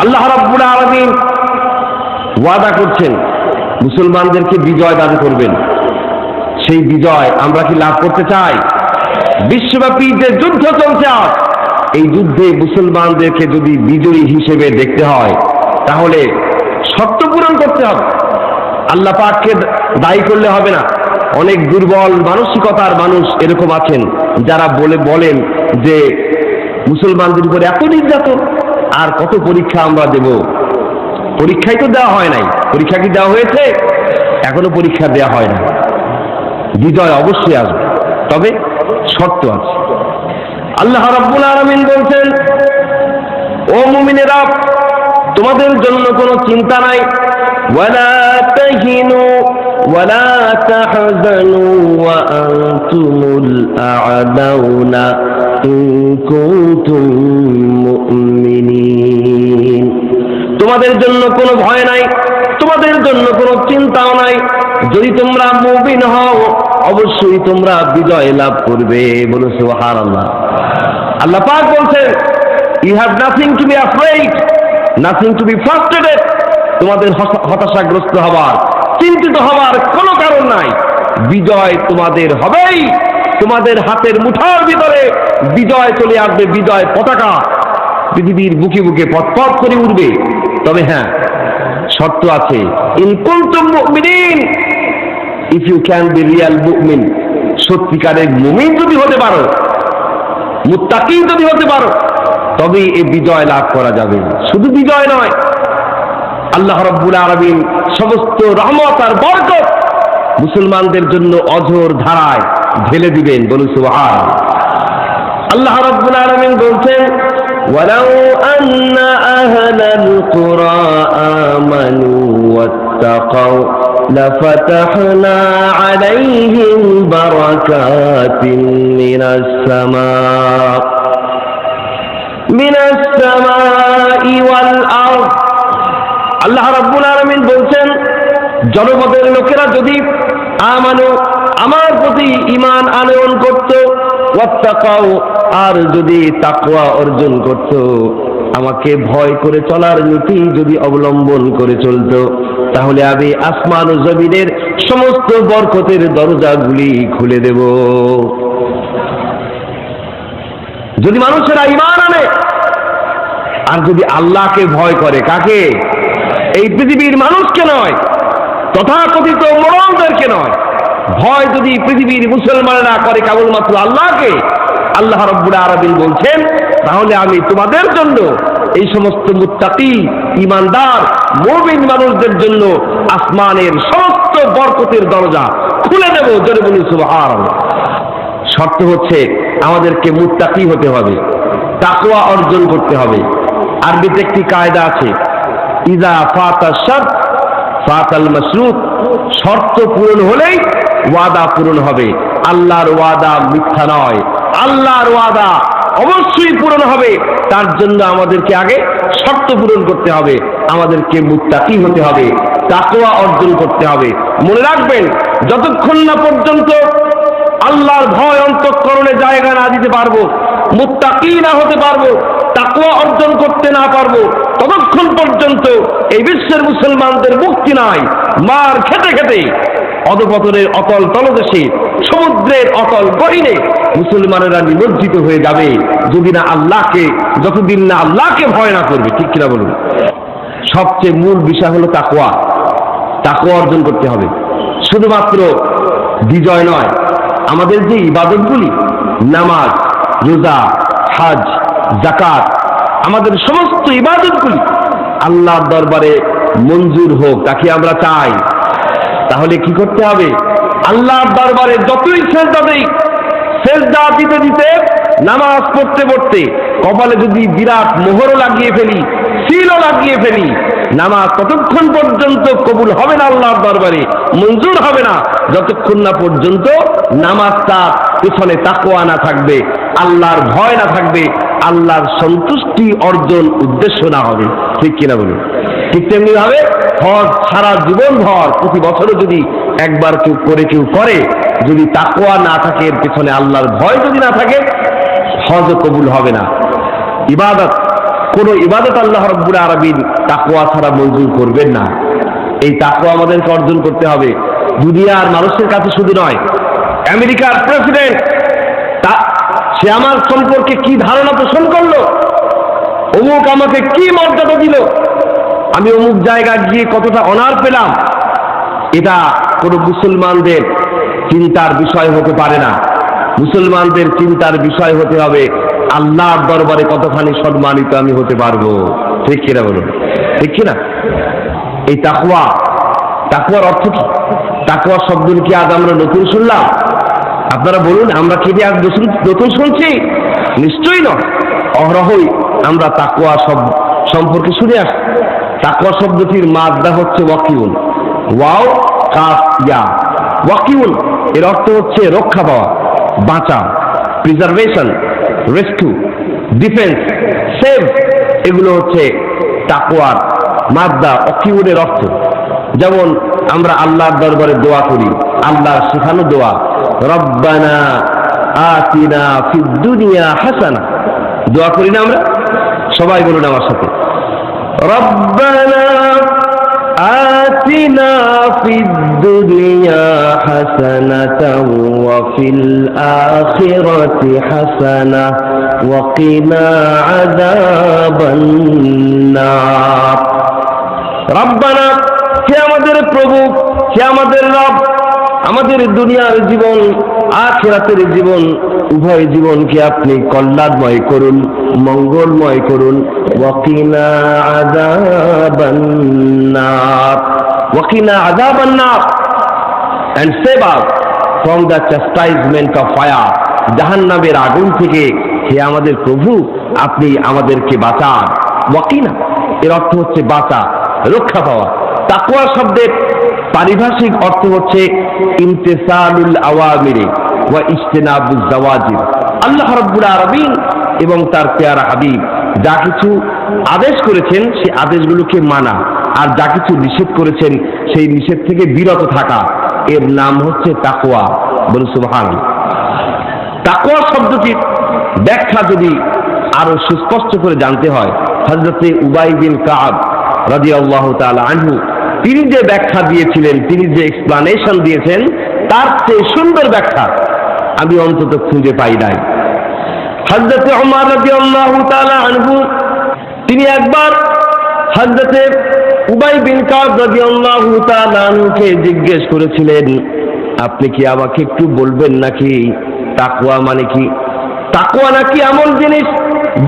আল্লাহ রাব্বুল আলামিন ওয়াদা করছেন মুসলমানদেরকে বিজয় দান করবেন। সেই বিজয় আমরা কি লাভ করতে চাই? বিশ্বব্যাপী যে যুদ্ধ চলছে আজ, এই যুদ্ধে মুসলমানদেরকে যদি বিজয়ী হিসেবে দেখতে হয় তাহলে শর্ত পূরণ করতে হবে। আল্লাহ পাককে দায়ী করলে হবে না। অনেক দুর্বল মানসিকতার মানুষ এরকম আছেন যারা বলেন যে মুসলমানদের উপরে এত নির্যাতন, আর কত পরীক্ষা আমরা দেব। পরীক্ষাই তো দেওয়া হয় নাই। পরীক্ষা কি দেওয়া হয়েছে? এখনো পরীক্ষা দেওয়া হয় না। বিজয় অবশ্যই আসবে, তবে শর্ত আছে। আল্লাহ রাব্বুল আলামিন বলছেন, ও মুমিনেরা, তোমাদের জন্য কোনো চিন্তা নাই। ওয়ালা তাহিনু ওয়ালা তাহজানু ওয়া আনতুমুল আ'লাউনা ইন কুনতুম মুমিনিন। তোমাদের জন্য কোনো ভয় নাই, তোমাদের জন্য কোনো চিন্তাও নাই। যদি তোমরা মুমিন হও অবশ্যই তোমরা বিজয় লাভ করবে। বলো সুবহানাল্লাহ। আল্লাহ পাক বলছেন, you have nothing to be afraid, nothing to be frustrated. তোমাদের হতাশাগ্রস্ত হবার, চিন্তিত হবার কোনো কারণ নাই। বিজয় তোমাদের হবেই। তোমাদের হাতের মুঠার ভিতরে বিজয় চলে আসবে, বিজয় পতাকা পৃথিবীর বুকে বুকে পথ করে উঠবে। তবে হ্যাঁ, শর্ত আছে। ইন কুনতুম মুমিনিন, if you can be real মুমিন, সত্যিকারের মুমিন যদি হতে পারো, মুত্তাকি যদি হতে পারো, তবেই এই বিজয় লাভ করা যাবে। শুধু বিজয় নয়, আল্লাহ রাব্বুল আলামিন সমস্ত রহমত আর বরকত মুসলমানদের জন্য অঝোর ধারায় ঢেলে দিবেন। বলুন সুবহানাল্লাহ। আল্লাহ রাব্বুল আলামিন বলছেন, ওয়ালাউ আন্না আহলাল কুরা আমানু ওয়াত্তাকাউ লাফাতাহনা আলাইহিম বারাকাতিন মিনাস সামাই ওয়াল আরদ। আল্লাহ রাব্বুল আলামিন বলছেন, জনপদের লোকেরা যদি আমানু, আমার প্রতি ঈমান আনয়ন করত, ওয়াত্তাকাউ, আর যদি তাকওয়া অর্জন করত, আমাকে ভয় করে চলার নীতি যদি অবলম্বন করে চলত, তাহলে আমি আসমান ও জমিনের সমস্ত বরকতের দরজাগুলি খুলে দেব। যদি মানুষেরা ঈমান আনে আর যদি আল্লাহকে ভয় করে, কাকে? এই পৃথিবীর মানুষকে নয়, তথাকথিত মোড়লদেরকে নয়। ভয় যদি পৃথিবীর মুসলমানেরা করে কেবলমাত্র আল্লাহকে, আল্লাহ রাব্বুল আলামিন বলছেন, তাহলে আমি তোমাদের জন্য এই সমস্ত মুত্তাকি ঈমানদার মুমিন মানুষদের জন্য আসমানের সমস্ত বরকতের দরজা খুলে দেব। জোরে বলুন সুবহানাল্লাহ। শর্ত হচ্ছে আমাদেরকে মুত্তাকি হতে হবে, তাকওয়া অর্জন করতে হবে। আরবিতে একটি কায়দা আছে, ইজা ফাতা শারত ফাতাল মাশরুত। শর্ত পূরণ হলেই ওয়াদা পূরণ হবে। আল্লাহর ওয়াদা মিথ্যা নয়, আল্লাহর ওয়াদা অবশ্যই পূরণ হবে। তার জন্য আমাদেরকে আগে শর্ত পূরণ করতে হবে, আমাদেরকে মুত্তাকি হতে হবে, তাকওয়া অর্জন করতে হবে। মনে রাখবেন, যতক্ষণ না পর্যন্ত আল্লাহর ভয় অন্তঃকরণে জায়গা না দিতে পারবো, মুত্তাকি না হতে পারবো, তাকওয়া অর্জন করতে না পারবো, ততক্ষণ পর্যন্ত এই বিশ্বের মুসলমানদের মুক্তি নাই। মার খেতে খেতে অধপতনের অতল তলদেশে, সমুদ্রের অতল গহীনে মুসলমানেরা নিমজ্জিত হয়ে যাবে, যদি না আল্লাহকে, যতদিন না আল্লাহকে ভয় না করবে। ঠিক কিনা বলুন? সবচেয়ে মূল বিষয় হলো তাকওয়া। তাকওয়া অর্জন করতে হবে। শুধুমাত্র বিজয় নয়, আমাদের যে ইবাদতগুলি, নামাজ, রোজা, হজ, যাকাত, আমাদের সমস্ত ইবাদতগুলি আল্লাহর দরবারে মঞ্জুর হোক, তাকে আমরা চাই। তাহলে কি করতে হবে? আল্লাহর দরবারে যতই সেজদা দেই, সেজদা দিতে দিতে, নামাজ পড়তে পড়তে কপালে যদি বিরাট মোহরও লাগিয়ে ফেলি, সিলও লাগিয়ে ফেলি, নামাজ ততক্ষণ পর্যন্ত কবুল হবে না, আল্লাহর দরবারে মঞ্জুর হবে না, যতক্ষণ না পর্যন্ত নামাজটা পিছনে তাকওয়া না থাকবে, আল্লাহর ভয় না থাকবে, আল্লাহর সন্তুষ্টি অর্জন উদ্দেশ্য না হবে। ঠিক কিনা বলুন? ঠিক তেমনি ভাবে হজ সারা জীবন ভর প্রতি বছরও যদি একবার কেউ করে, যদি তাকওয়া না থাকে, এর পিছনে আল্লাহর ভয় যদি না থাকে, হজ কবুল হবে না। ইবাদত কোনো ইবাদত আল্লাহ রাব্বুল আলামিন তাকওয়া ছাড়া মঞ্জুর করবেন না। এই তাকওয়া আমাদেরকে অর্জন করতে হবে, দুনিয়ার মানুষের কাছে শুধু নয়। আমেরিকার প্রেসিডেন্ট সে আমার সম্পর্কে কি ধারণা পোষণ করলো, অমুক আমাকে কি মর্যাদা দিল, আমি অমুক জায়গায় গিয়ে কতটা অনার পেলাম, এটা কোনো মুসলমানদের চিন্তার বিষয় হতে পারে না। মুসলমানদের চিন্তার বিষয় হতে হবে আল্লাহর দরবারে কতখানি সম্মানিত আমি হতে পারবো। ঠিক কিনা বলুন, ঠিক কিনা? এই তাকওয়ার অর্থ কি? তাকওয়া শব্দ কি আজ আমরা নতুন শুনলাম? আপনারা বলুন, আমরা কি আজ নতুন শুনছি? নিশ্চয়ই নয়। অহরহই আমরা তাকওয়া সম্পর্কে শুনে আসছি। তাকওয়া শব্দটির মাদ্দা হচ্ছে ওয়াকিউন, ওয়াও কাফ ইয়া। ওয়াকিউন এর অর্থ হচ্ছে রক্ষা পাওয়া, বাঁচা, প্রিজার্ভেশন, রেস্কিউ, ডিফেন্স, সেভ। এগুলো হচ্ছে তাকওয়ার মাদ্দা, ওয়াকিউনের অর্থ। যেমন আমরা আল্লাহর দরবারে দোয়া করি, আল্লাহর শেখানো দোয়া, রব্বানা আতিনা ফিদ দুনিয়া হাসানা। দোয়া করি না আমরা? সবাই বলুন আমার সাথে, রব্বানা আতিনা ফিদ দুনিয়া হাসানাতাও ওয়া ফিল আখিরাতি হাসানা ওয়া কিনা আযাবান নার। রব্বানা, হে আমাদের প্রভু, হে আমাদের রব, আমাদের দুনিয়ার জীবন আখিরাতের জীবন উভয় জীবনকে আপনি কল্যাণময় করুন, মঙ্গলময় করুন। ওয়াকিনা আযাবান নার, ওয়াকিনা আযাবান নার, and save us from the chastisement of fire, জাহান্নামের আগুন থেকে হে আমাদের প্রভু আপনি আমাদেরকে বাঁচান। ওয়াকিনা এর অর্থ হচ্ছে বাঁচা, রক্ষা পাওয়া। তাকওয়া শব্দের পারিভাষিক অর্থ হচ্ছে ইমতিসালুল আওয়ামিরি ওয়া ইজতিনাবুজ জাওয়াজির। আল্লাহ রাব্বুল আলামিন এবং তার পেয়ারা হাবিব যা কিছু আদেশ করেছেন সেই আদেশগুলোকে মানা, আর যা কিছু নিষেধ করেছেন সেই নিষেধ থেকে বিরত থাকা, এর নাম হচ্ছে তাকওয়া। বলুন সুবহানাল্লাহ। তাকওয়া শব্দটির ব্যাখ্যা যদি আরো সুস্পষ্ট করে জানতে হয়, হযরত উবাই বিন কাব রাদিয়াল্লাহু তাআলা আনহু তিনি যে ব্যাখ্যা দিয়েছিলেন, তিনি যে এক্সপ্লানেশন দিয়েছেন, তার চেয়ে সুন্দর ব্যাখ্যা আমি অন্তত খুঁজে পাই নাই। হযরত ওমর রাদিয়াল্লাহু তাআলা আনহু তিনি একবার হযরত উবাই বিন কাব রাদিয়াল্লাহু তাআলা আনহুকে জিজ্ঞেস করেছিলেন, আপনি কি আমাকে একটু বলবেন নাকি তাকওয়া মানে কি? তাকওয়া নাকি এমন জিনিস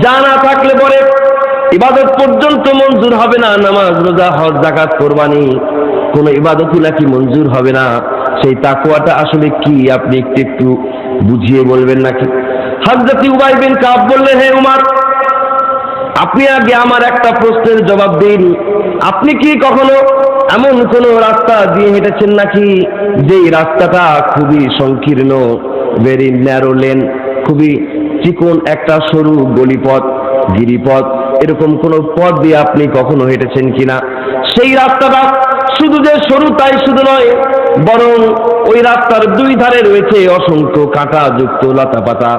যা না থাকলে পরে ইবাদত পর্যন্ত মঞ্জুর হবে না, নামাজ রোজা হজ যাকাত কুরবানি কোন ইবাদতই নাকি মঞ্জুর হবে না। সেই তাকওয়াটা আসলে কি আপনি একটু বুঝিয়ে বলবেন নাকি? হযরত উবাই বিন কাব বললেন, হে উমর, আপনি আগে আমার একটা প্রশ্নের জবাব দিন। আপনি কি কখনো এমন কোন রাস্তা দিয়ে হেঁটেছেন নাকি যেই রাস্তাটা খুবই সংকীর্ণ, ভেরি ন্যারো লেন, খুবই চিকন একটা সরু গলিপথ, গিরিপথ, এরকম কোন পথ দিয়ে আপনি কখনো হেঁটেছেন কিনা? সেই রাস্তাটা শুধু যে সরু তাই শুধু নয়, বরং ওই রাস্তার দুই ধারে রয়েছে অসংখ্য কাঁটা যুক্ত লতাপাতা,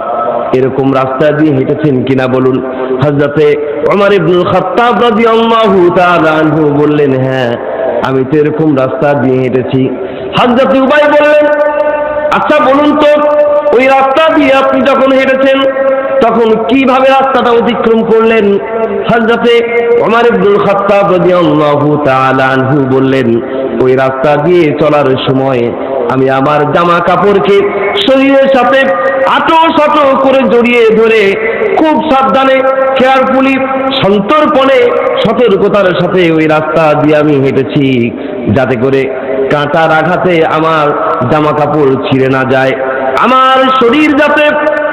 এরকম রাস্তা দিয়ে হেঁটেছেন কিনা বলুন। হযরতে ওমর ইবনুল খাত্তাব রাদিয়াল্লাহু তাআলা আনহু বললেন, হ্যাঁ আমি তো এরকম রাস্তা দিয়ে হেঁটেছি। হযরত উবাই বললেন, আচ্ছা বলুন তো ওই রাস্তা দিয়ে আপনি যখন হেঁটেছেন তখন কিভাবে রাস্তাটা অতিক্রম করলেন? হযরতে ওমর ইবনুল খাত্তাব রাদিয়াল্লাহু তাআলা আনহু বললেন, ওই রাস্তা দিয়ে চলার সময় আমি আমার জামা কাপড়কে শরীরের সাথে আটো সাটো করে জড়িয়ে ধরে খুব সাবধানে, কেয়ারফুলি, সন্তর্পণে, সতর্কতার সাথে ওই রাস্তা দিয়ে আমি হেঁটেছি, যাতে করে কাঁটার আঘাতে আমার জামা কাপড় ছিঁড়ে না যায়, আমার শরীর যাতে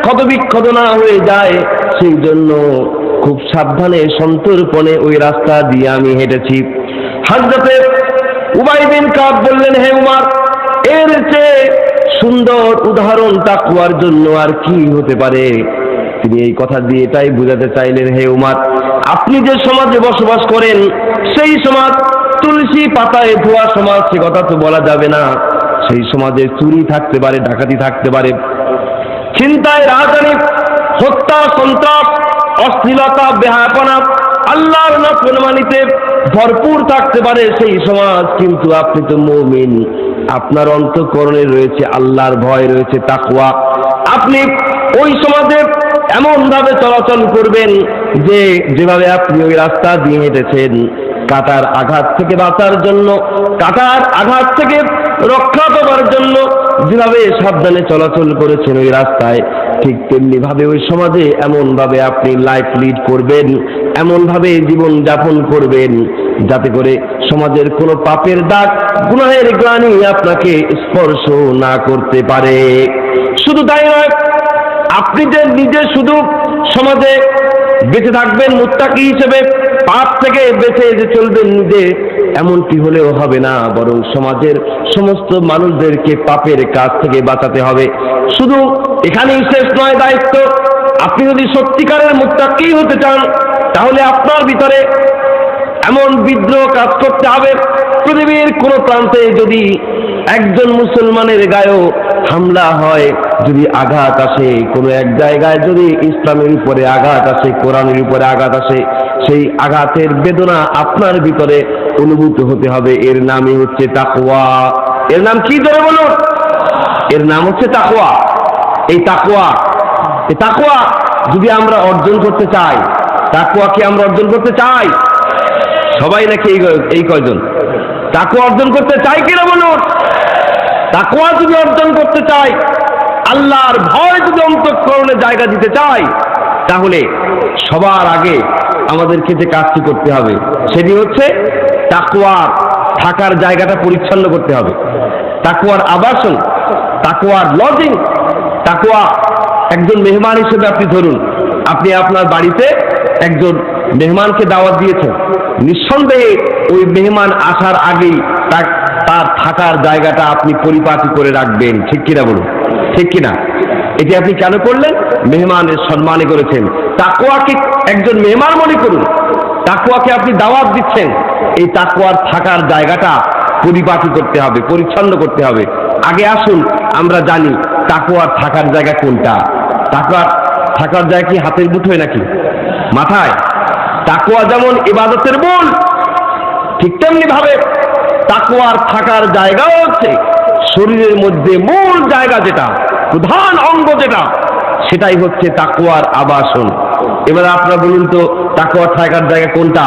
ক্ষতবিক্ষত না হয়ে যায়, সেই জন্য খুব সাবধানে সন্তর্পণে ওই রাস্তা দিয়ে আমি হেঁটেছি। হযরতে উবাই বিন কাব বললেন, হে উমর, এর চেয়ে সুন্দর উদাহরণ তাকওয়ার জন্য আর কি হতে পারে? তিনি এই কথা দিয়ে এটাই বুঝাতে চাইলেন, হে উমর, আপনি যে সমাজে বসবাস করেন সেই সমাজ তুলসী পাতায় ধোয়া সমাজ, সে কথা তো বলা যাবে না। সেই সমাজে চুরি থাকতে পারে, ডাকাতি থাকতে পারে, ছিনতাই, রাহাজানি, হত্যা, সন্ত্রাস, অশ্লীলতা, বেহায়াপনা, আল্লাহর নাফরমানিতে ভরপুর থাকতে পারে সেই সমাজ, কিন্তু আপনি তো মুমিন, আপনার অন্তঃকরণে রয়েছে আল্লাহর ভয়, রয়েছে তাকওয়া। আপনি ওই সমাজে এমন ভাবে চলাচল করবেন যে যেভাবে আপনি ওই রাস্তা দিয়ে হেঁটেছেন, কাঁটার আঘাত থেকে বাঁচার জন্য, কাঁটার আঘাত থেকে রক্ষা পাওয়ার জন্য যেভাবে সাবধানে চলাচল করেছেন ওই রাস্তায়, ঠিক তেমনি ভাবে ওই সমাজে এমন ভাবে আপনি লাইফ লিড করবেন, এমন ভাবে জীবন যাপন করবেন যাতে করে সমাজের কোনো পাপের দাগ, গুনাহের গ্লানি আপনাকে স্পর্শ না করতে পারে। শুধু তাই নয়, আপনি যে নিজে শুধু সমাজে বেঁচে থাকবেন মুত্তাকি হিসেবে, পাপ থেকে বেঁচে যে চলবেন নিজে, এমনটি হলেও হবে না, বরং সমাজের সমস্ত মানুষদেরকে পাপের কাজ থেকে বাঁচাতে হবে। শুধু এখানেই শেষ নয় দায়িত্ব। আপনি যদি সত্যিকারের মুত্তাকি হতে চান, তাহলে আপনার ভিতরে এমন বিদ্রোহ কাজ করতে হবে, পৃথিবীর কোন প্রান্তে যদি একজন মুসলমানের গায়েও হামলা হয়, যদি আঘাত আসে, কোনো এক জায়গায় যদি ইসলামের উপরে আঘাত আসে, কোরআনের উপরে আঘাত আসে, সেই আঘাতের বেদনা আপনার ভিতরে অনুভূত হতে হবে। এর নামই হচ্ছে তাকওয়া। এর নাম কি ধরে বলুন? এর নাম হচ্ছে তাকওয়া। এই তাকওয়া যদি আমরা অর্জন করতে চাই, তাকওয়া কি আমরা অর্জন করতে চাই? সবাই নাকি এই কয়জন তাকওয়া অর্জন করতে চাই কিনা বলুন? তাকওয়া যদি অর্জন করতে চাই, আল্লাহর ভয় যদি অন্তঃকরণে জায়গা দিতে চাই, তাহলে সবার আগে আমাদেরকে যে কাজটি করতে হবে সেটি হচ্ছে তাকওয়ার থাকার জায়গাটা পরিচ্ছন্ন করতে হবে। তাকওয়ার আবাসন, তাকওয়ার লজিং, তাকওয়া একজন মেহমান হিসেবে আপনি ধরুন, আপনি আপনার বাড়িতে একজন মেহমানকে দাওয়াত দিয়েছেন, নিঃসন্দেহে ওই মেহমান আসার আগেই তার থাকার জায়গাটা আপনি পরিপাটি করে রাখবেন, ঠিক কিনা বলুন? ঠিক কিনা? এটি আপনি কেন করলেন? মেহমানের সম্মানে করেছেন। তাকওয়াকে একজন মেহমান মনে করুন, তাকওয়াকে আপনি দাওয়াত দিচ্ছেন, এই তাকওয়ার থাকার জায়গাটা পরিপাটি করতে হবে, পরিচ্ছন্ন করতে হবে। আগে আসুন আমরা জানি তাকওয়ার থাকার জায়গা কোনটা। তাকওয়ার থাকার জায়গা কি হাতের মুঠোয় নাকি মাথায়? তাকওয়া যেমন ইবাদতের মূল, ঠিক তেমনি ভাবে তাকওয়ার থাকার জায়গাও হচ্ছে শরীরের মধ্যে মূল জায়গা, যেটা প্রধান অঙ্গ, যেটা সেটাই হচ্ছে তাকওয়ার আবাসন। এবার আপনারা বলুন তো, তাকওয়ার থাকার জায়গা কোনটা?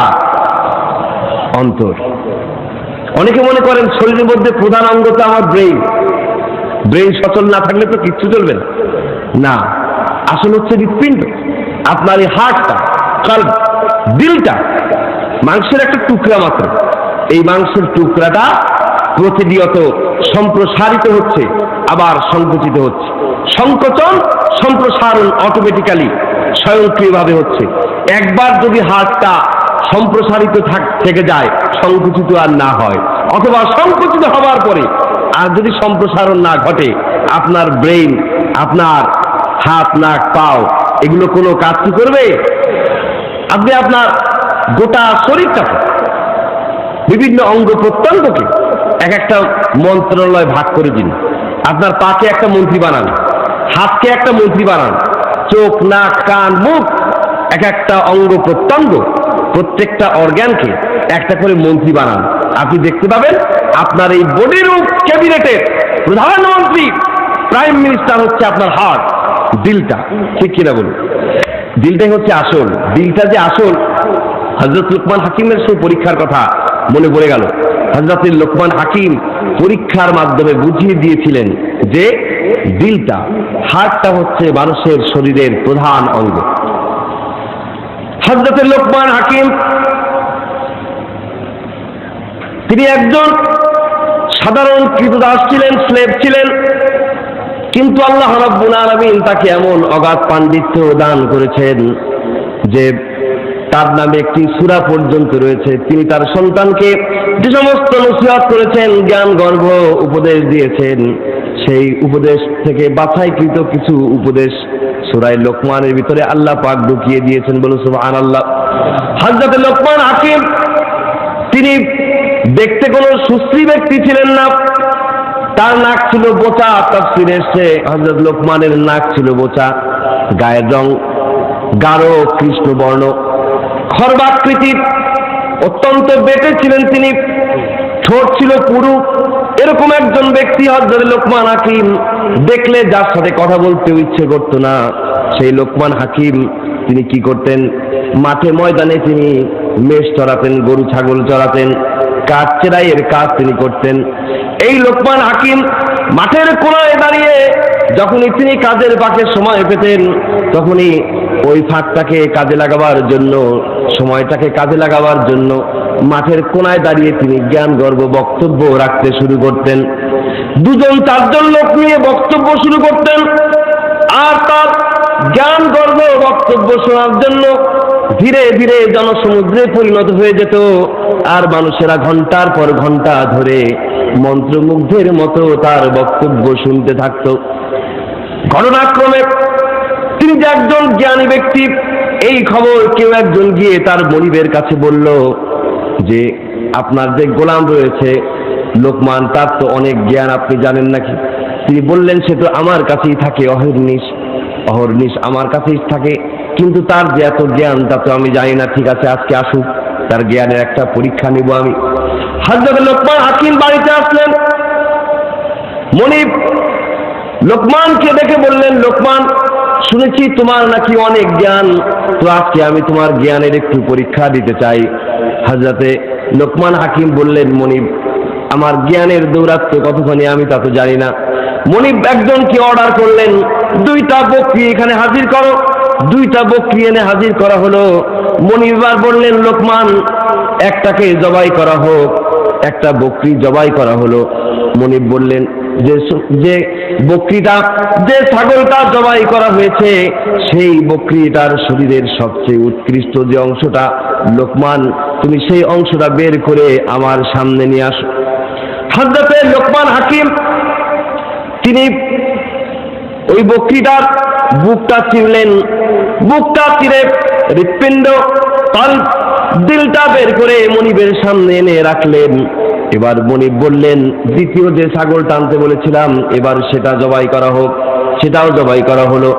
অন্তর। অনেকে মনে করেন শরীরের মধ্যে প্রধান অঙ্গ তো আমার ব্রেইন, ব্রেইন সচল না থাকলে তো কিচ্ছু চলবে না। না, আসল হচ্ছে হৃৎপিণ্ড, আপনার এই হার্টটা, কাল্ব, দিলটা মাংসের একটা টুকরা মাত্র। এই মাংসের টুকরাটা প্রতিনিয়ত সম্প্রসারিত হচ্ছে, আবার সংকুচিত হচ্ছে। সংকোচন সম্প্রসারণ অটোমেটিক্যালি স্বয়ংক্রিয়ভাবে হচ্ছে। একবার যদি হার্টটা সম্প্রসারিত থেকে যায়, সংকুচিত আর না হয়, অথবা সংকুচিত হবার পরে আর যদি সম্প্রসারণ না ঘটে, আপনার ব্রেইন, আপনার হাত, নাক, পাও, এগুলো কোনো কাজ কি করবে? আপনি আপনার গোটা শরীরটাকে, বিভিন্ন অঙ্গ প্রত্যঙ্গকে এক একটা মন্ত্রণালয় ভাগ করে দিন। আপনার পাকে একটা মন্ত্রী বানান, হাতকে একটা মন্ত্রী বানান, চোখ, নাক, কান, মুখ, এক একটা অঙ্গ প্রত্যঙ্গ, প্রত্যেকটা অর্গানকে একটা করে মন্ত্রী বানান। আপনি দেখতে পাবেন আপনার এই বডির ক্যাবিনেটের প্রধানমন্ত্রী, প্রাইম মিনিস্টার হচ্ছে আপনার হার্ট, দিলটা, ঠিক কিনা বলুন? দিলটাই হচ্ছে আসল। দিলটা যে আসল, হযরত লোকমান হাকিমের সেই পরীক্ষার কথা মনে পড়ে গেল। হযরত লোকমান হাকিম পরীক্ষার মাধ্যমে বুঝিয়ে দিয়েছিলেন যে দিলটা, হার্টটা হচ্ছে মানুষের শরীরের প্রধান অঙ্গ। হযরত লোকমান হাকিম তিনি একজন সাধারণ কৃতদাস ছিলেন, স্লেভ ছিলেন, কিন্তু আল্লাহ রাব্বুল আলামিন তাকে এমন অগাধ পাণ্ডিত্য দান করেছেন যে তার নামে একটি সূরা পর্যন্ত রয়েছে। তিনি তার সন্তানকে যে সমস্ত নসিহত করেছেন, জ্ঞান গর্ভ উপদেশ দিয়েছেন, সেই উপদেশ থেকে বাছাইকৃত কিছু উপদেশ সূরা লোকমানের ভিতরে আল্লাহ পাক ঢুকিয়ে দিয়েছেন। বলো সুবহানাল্লাহ। হযরত লোকমান হাকিম তিনি দেখতে কোনো সুশ্রী ব্যক্তি ছিলেন না, তার নাক ছিল বোচা। তাফসীরে এসেছে হযরত লোকমানের নাক ছিল বোচা, গায়ের রং গাঢ় কৃষ্ণ বর্ণ, খর্বাকৃতির, অত্যন্ত বেঁটে ছিলেন তিনি, ঠোঁট ছিল পুরু। এরকম একজন ব্যক্তি হযরত লোকমান হাকিম দেখলে যার সাথে কথা বলতে ইচ্ছে করতো না, সেই লোকমান হাকিম তিনি কি করতেন, মাঠে ময়দানে তিনি মেষ চড়াতেন, গরু ছাগল চড়াতেন, কাঠ চেরাইয়ের কাজ তিনি করতেন। এই লোকমান হাকিম মাঠের কোনায় দাঁড়িয়ে যখনই তিনি কাজের ফাঁকে সময় পেতেন, তখনই ওই ফাঁকটাকে কাজে লাগাবার জন্য, সময়টাকে কাজে লাগাবার জন্য মাঠের কোনায় দাঁড়িয়ে তিনি জ্ঞান গর্ব বক্তব্য রাখতে শুরু করতেন। দুজন চারজন লোক নিয়ে বক্তব্য শুরু করতেন, আর তার জ্ঞান গর্ব বক্তব্য শোনার জন্য ধীরে ধীরে জনসমুদ্রে পরিণত হয়ে যেত। আর মানুষেরা ঘন্টার পর ঘন্টা ধরে মন্ত্রমুগ্ধের মতো তার বক্তব্য শুনতে থাকত। ঘটনাক্রমে তিনি যে একজন জ্ঞানী ব্যক্তি, এই খবর কেউ একজন গিয়ে তার মনিবের কাছে বলল যে আপনার যে গোলাম রয়েছে লোকমান, তার তো অনেক জ্ঞান, আপনি জানেন নাকি? তিনি বললেন সে তো আমার কাছেই থাকে, অহর্নিশ আমার কাছেই থাকে, কিন্তু তার যে এত জ্ঞান তা তো আমি জানি না। ঠিক আছে, আজকে আসুক, তার জ্ঞানের একটা পরীক্ষা নিব আমি। হযরত লোকমান হাকিম বাড়িতে আসলেন। মনিব লোকমানকে দেখে বললেন, লোকমান, শুনেছি তোমার নাকি অনেক জ্ঞান, তো আজকে আমি তোমার জ্ঞানের একটু পরীক্ষা দিতে চাই। হযরতে লোকমান হাকিম বললেন, মনিব, আমার জ্ঞানের দৌরাত্ম্য কতখানি আমি তা তো জানি না। মনিব একজনকে অর্ডার করলেন, 2টা বকরি এখানে হাজির করো। 2টা বকরি এনে হাজির করা হলো। মনিব এবার বললেন, লোকমান, একটাকে জবাই করা হোক। একটা বকরি জবাই করা হলো। মনিব বললেন, যে বকরিটা, যে ছাগলটা জবাই করা হয়েছে, সেই বকরিটার শরীরের সবচেয়ে উৎকৃষ্ট যে অংশটা, লোকমান তুমি সেই অংশটা বের করে আমার সামনে নিয়ে আসো। হযরতে লোকমান হাকিম তিনি ওই বকরিটার বুকটা চিরলেন। বুকটা চিরে হৃৎপিণ্ড, কল্প, দিলটা বের করে মনিবের সামনে এনে রাখলেন। এবার মনিব বললেন, দ্বিতীয় যে ছাগলটা আনতে বলেছিলাম, এবার সেটা জবাই করা হোক। সেটাও জবাই করা হলো।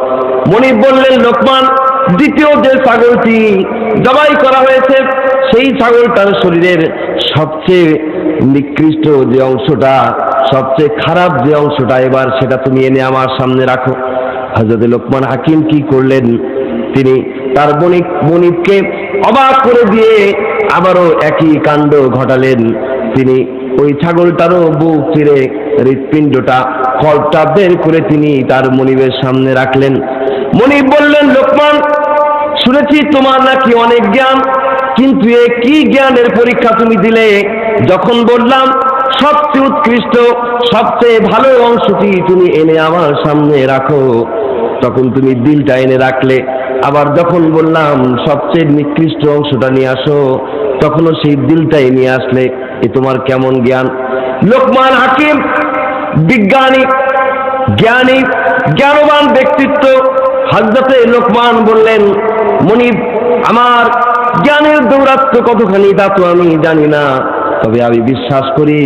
মনিব বললেন, লোকমান, দ্বিতীয় যে ছাগলটি জবাই করা হয়েছে, সেই ছাগলটার শরীরের সবচেয়ে নিকৃষ্ট যে অংশটা, সবচেয়ে খারাপ যে অংশটা, এবার সেটা তুমি এনে আমার সামনে রাখো। হযরত লোকমান হাকিম কি করলেন, তিনি তার মনিবকে অবাক করে দিয়ে আবারও একই কাণ্ড ঘটালেন। তিনি ওই ছাগলটারও বুক চিরে হৃৎপিণ্ডটা, কল্পটা বের করে তিনি তার মনিবের সামনে রাখলেন। মনিব বললেন, লোকমান, শুনেছি তোমার নাকি অনেক জ্ঞান, কিন্তু এ কি জ্ঞানের পরীক্ষা তুমি দিলে? যখন বললাম সবচেয়ে উৎকৃষ্ট, সবচেয়ে ভালো অংশটি তুমি এনে আমার সামনে রাখো, তখন তুমি দিলটা এনে রাখলে। আবার যখন বললাম সবচেয়ে নিকৃষ্ট অংশটা নিয়ে আসো, তখনও সেই দিলটাই নিয়ে আসলে। এ তোমার কেমন জ্ঞান? লোকমান হাকিম বিজ্ঞানী, জ্ঞানী, জ্ঞানবান ব্যক্তিত্ব। হযরতে লোকমান বললেন, মনিব, আমার জ্ঞানের দৌরাত্ম্য কতখানি তা তো আমি জানি না, তবে আমি বিশ্বাস করি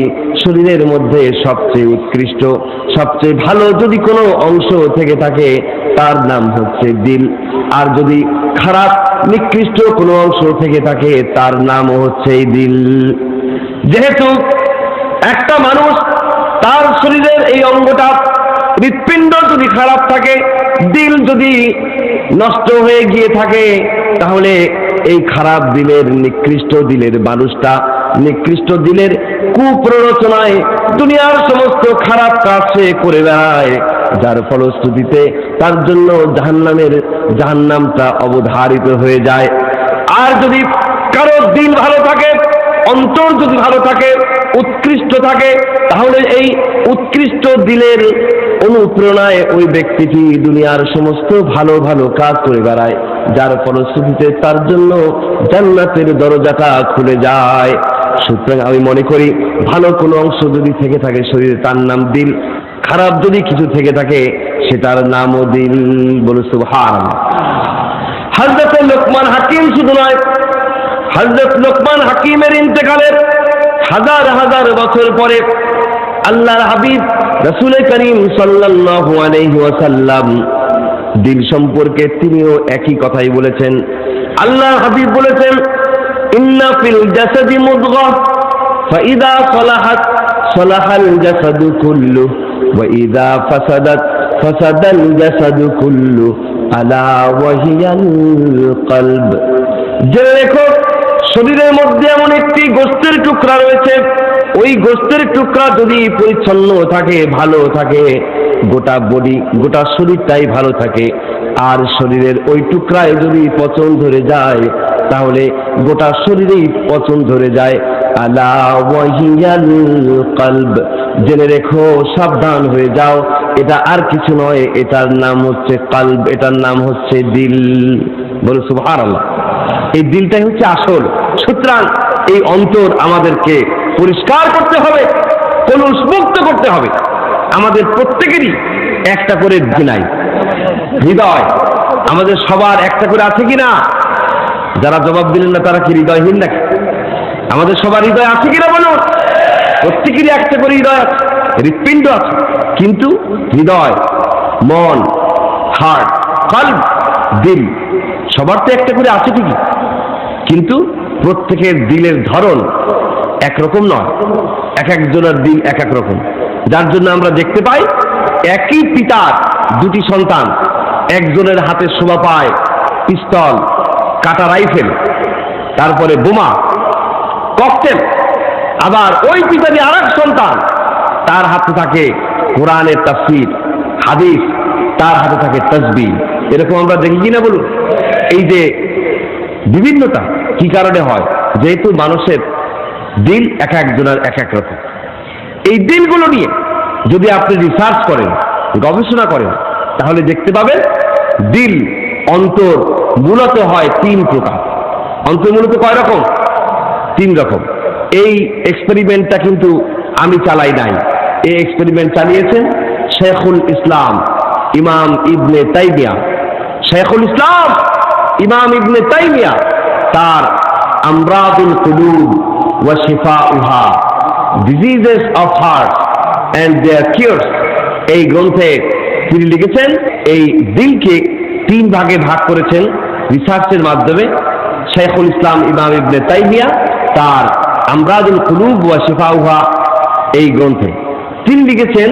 শরীরের মধ্যে সবচেয়ে উৎকৃষ্ট, সবচেয়ে ভালো যদি কোনো অংশ থেকে থাকে, তার নাম হচ্ছে দিল। আর যদি খারাপ নিকৃষ্ট কোনো অংশ থেকে থাকে, তার নামও হচ্ছে দিল। যেহেতু একটা মানুষ, তার শরীরের এই অঙ্গটা, হৃৎপিণ্ড যদি খারাপ থাকে, দিল যদি নষ্ট হয়ে গিয়ে থাকে, তাহলে এই খারাপ দিলের, নিকৃষ্ট দিলের মানুষটা, নিকৃষ্ট দিলের কুপ্ররোচনায় দুনিয়ার সমস্ত খারাপ কাজ সে করে বেড়ায়, যার ফলশ্রুতিতে তার জন্য জাহান্নামটা অবধারিত হয়ে যায়। আর যদি কারো দিল ভালো থাকে, অন্তর যদি ভালো থাকে, উৎকৃষ্ট থাকে, তাহলে এই উৎকৃষ্ট দিলের অনুপ্রেরণায় ওই ব্যক্তিটি দুনিয়ার সমস্ত ভালো ভালো কাজ করে বেড়ায়, যার ফলশ্রুতিতে তার জন্য জান্নাতের দরজাটা খুলে যায়। সুতরাং আমি মনে করি, ভালো কোনো অংশ যদি থেকে থাকে শরীরে, তার নাম দিল। খারাপ যদি কিছু থেকে থাকে, সেটার নামও দিল। বলে সুবহানাল্লাহ। হযরত লোকমান হাকিম শুধু নয়, হযরত লোকমান হাকিমের ইন্তেকালের হাজার হাজার বছর পরে আল্লাহর হাবিব রাসূল করিম সাল্লাল্লাহু আলাইহি ওয়াসাল্লাম দিল সম্পর্কে তিনিও একই কথাই বলেছেন। আল্লাহ হাবিব বলেছেন, ইন্না ফিল জাসাদি মুদগাহ ফাইদা সালাহাত সালাহাল জাসাদু কুল্লু ওয়া ইদা ফাসাদাত ফাসাদাল জাসাদু কুল্লু আলা ওয়া হিয়াল কলব। জেনে রেখো, শরীরের মধ্যে এমন একটি গোশতের টুকরা রয়েছে, ওই গোশতের টুকরা যদি পরিচ্ছন্ন থাকে, ভালো থাকে, গোটা বডি গোটা শরীরটাই ভালো থাকে। আর শরীরের ওই টুকরায় যদি পচন ধরে যায়, তাহলে গোটা শরীরেই পচন ধরে যায়। আলা ওয়াহিয়াল কলব, জেনে রেখো, সাবধান হয়ে যাও, এটা আর কিছু নয়, এটার নাম হচ্ছে কলব, এটার নাম হচ্ছে দিল। বলো সুবহানাল্লাহ। এই দিলটাই হচ্ছে আসল। সুতরাং এই অন্তর আমাদেরকে পরিষ্কার করতে হবে, কলুষমুক্ত করতে হবে। আমাদের প্রত্যেকেরই একটা করে দিনাই হৃদয়, আমাদের সবার একটা করে আছে কিনা? যারা জবাব দিলেন না তারা কি হৃদয়হীন নাকি? আমাদের সবার হৃদয় আছে কিনা বলো? প্রত্যেকেরই একটা করে হৃদয় আছে, হৃৎপিণ্ড আছে, কিন্তু হৃদয়, মন, হার্ট, কলব, দিল সবার তো একটা করে আছে ঠিকই, কিন্তু প্রত্যেকের দিলের ধরন একরকম নয়, এক একজনের দিল এক এক রকম। যার জন্য আমরা দেখতে পাই একই পিতার দুটি সন্তান, একজনের হাতে শোভা পায় পিস্তল, কাটা রাইফেল, তারপরে বোমা, ককটেল। আবার ওই পিতারই আর এক সন্তান, তার হাতে থাকে কোরআনের তাফসীর, হাদিস, তার হাতে থাকে তাসবিহ। এরকম আমরা দেখি কিনা বলুন? এই যে বিভিন্নতা কি কারণে হয়? যেহেতু মানুষের দিল এক একজনের এক এক রকম। এই দিলগুলো নিয়ে যদি আপনি রিসার্চ করেন, গবেষণা করেন, তাহলে দেখতে পাবেন দিল, অন্তর মূলত হয় তিন প্রকার। অন্তর মূলত কয় রকম? তিন রকম। এই এক্সপেরিমেন্টটা কিন্তু আমি চালাই নাই, এই এক্সপেরিমেন্ট চালিয়েছেন শেখুল ইসলাম ইমাম ইবনে তাইমিয়া। শেখুল ইসলাম ইমাম ইবনে তাইমিয়া তার আমরাদুল কুলুব ওয়া শিফাউহা, diseases of heart and their cures, এই গ্রন্থে তিনি লিখেছেন এই দিলকে তিন ভাগে ভাগ করেছেন রিসার্চের মাধ্যমে। শেখুল ইসলাম ইমাম ইবনে তাইমিয়া তার আমরাদুল কুলুব ওয়া শিফাউহা এই গ্রন্থে তিনি লিখেছেন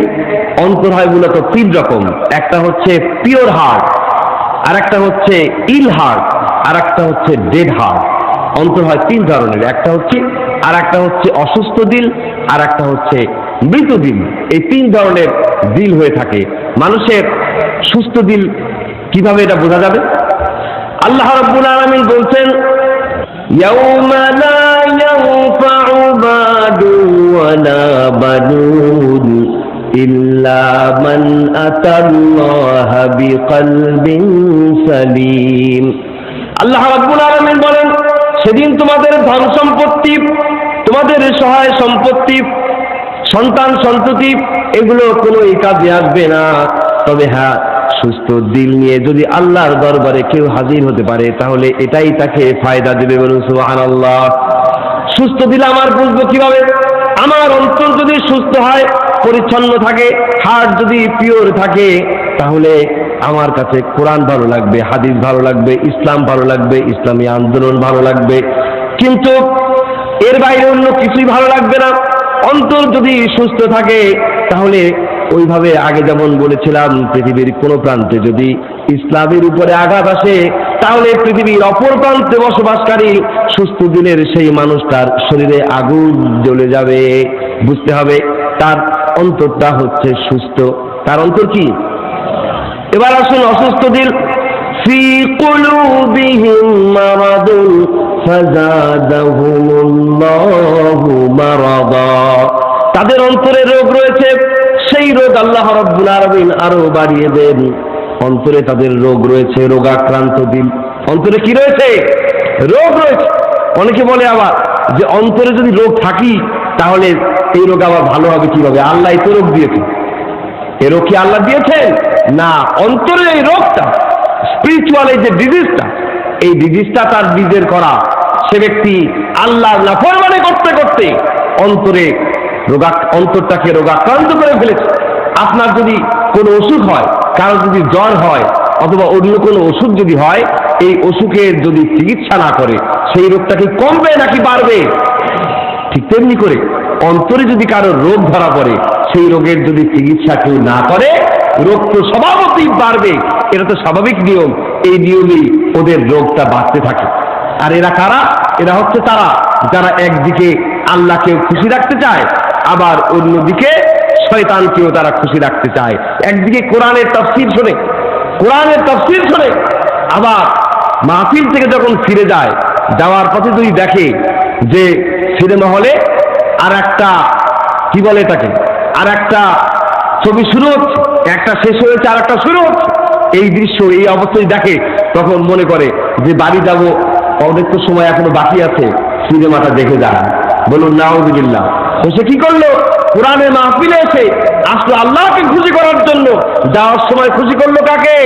অন্তর হয় মূলত তিন রকম। একটা হচ্ছে পিওর হার্ট, আর একটা হচ্ছে ইল হার্ট, আর একটা হচ্ছে ডেড হার্ট। অন্তর হয় তিন ধরনের, একটা হচ্ছে অসুস্থ দিল, আর একটা হচ্ছে মৃত দিল। এই তিন ধরনের দিল হয়ে থাকে। মানুষের সুস্থ দিল কিভাবে এটা বোঝা যাবে? আল্লাহ রাব্বুল আলামিন বলছেন, ইয়াউমা লা ইয়ানফাউ মালুন ওয়ালা বানুন ইল্লা মান আতাল্লাহা বিকলবিন সালিম। আল্লাহ রাব্বুল আলামিন বলেন, সেদিন তোমাদের ধন সম্পত্তি, তোমাদের সহায় সম্পত্তি, সন্তান সন্ততি, এগুলো কোনো কাজে আসবে না। তবে হ্যাঁ, সুস্থ দিল নিয়ে যদি আল্লাহর দরবারে কেউ হাজির হতে পারে, তাহলে এটাই তাকে ফায়দা দেবে। বলুন সুবহানাল্লাহ। সুস্থ দিল আমার বুঝবো কিভাবে? আমার অন্তর যদি সুস্থ হয়, পরিচ্ছন্ন থাকে, হার্ট যদি পিওর থাকে, তাহলে আমার কাছে কোরআন ভালো লাগবে, হাদিস ভালো লাগবে, ইসলাম ভালো লাগবে, ইসলামী আন্দোলন ভালো লাগবে, কিন্তু এর বাইরে অন্য কিছুই ভালো লাগবে না। অন্তর যদি সুস্থ থাকে, তাহলে ওইভাবে আগে যেমন বলেছিলাম, পৃথিবীর কোনো প্রান্তে যদি ইসলামের উপরে আঘাত আসে, তাহলে পৃথিবীর অপর প্রান্তে বসবাসকারী সুস্থ দিলের সেই মানুষটার শরীরে আগুন জ্বলে যাবে। বুঝতে হবে তার অন্তরটা হচ্ছে সুস্থ। তার অন্তর কি? এবার আসুন অসুস্থ দিল। ফি কুলুবিহিম মারাদুন ফাযাদাহুমুল্লাহু মারাদা, তাদের অন্তরে রোগ রয়েছে, সেই রোগ আল্লাহ রাব্বুল আলামিন আরো বাড়িয়ে দেন। অন্তরে তাদের রোগ রয়েছে, রোগাক্রান্ত দিল। অন্তরে কি রয়েছে? রোগ রয়েছে। অনেকে বলে আবার যে অন্তরে যদি রোগ থাকি, তাহলে এই রোগ আবার ভালো হবে কিভাবে? আল্লাহ তো রোগ দিয়েছে। এ রোগ কি আল্লাহ দিয়েছেন? না, অন্তরের এই রোগটা, স্পিরিচুয়াল এই যে ডিজিজটা, এই ডিজিজটা তার নিজের করা। সে ব্যক্তি আল্লাহর নাফরমানি করতে করতে অন্তরটাকে রোগাক্রান্ত করে ফেলেছে। আপনার যদি কোনো অসুখ হয়, কারো যদি জ্বর হয়, অথবা অন্য কোনো অসুখ যদি হয়, এই অসুখের যদি চিকিৎসা না করে সেই রোগটা কি কমবে নাকি বাড়বে? ঠিক তেমনি করে অন্তরে যদি কারো রোগ ধরা পড়ে, সেই রোগের যদি চিকিৎসা কেউ না করে, রোগ তো স্বভাবতই বাড়বে। এটা তো স্বাভাবিক নিয়ম। এই নিয়মেই ওদের রোগটা বাড়তে থাকে। আর এরা কারা? এরা হচ্ছে তারা যারা একদিকে আল্লাহকে খুশি রাখতে চায়, আবার অন্যদিকে শয়তানকেও তারা খুশি রাখতে চায়। একদিকে কোরআনের তাফসীর শোনে, আবার মাহফিল থেকে যখন ফিরে যায়, যাওয়ার পথে যদি দেখে যে সিনেমা হলে আর একটা কি বলে এটাকে, আর একটা ছবি শুরু হচ্ছে, একটা শেষ হয়েছে আর একটা শুরু হচ্ছে, এই দৃশ্য এই অবস্থায় দেখে, তখন মনে করে যে বাড়ি যাব, অনেক তো সময় এখনো বাকি আছে, সিনেমাটা দেখে যান। বলুন নাউযুবিল্লাহ। তো সে কি করলো? কোরআনের মাহফিলে এসে আসলে আল্লাহকে খুশি করার জন্য, যাওয়ার সময় খুশি করলো কাকে?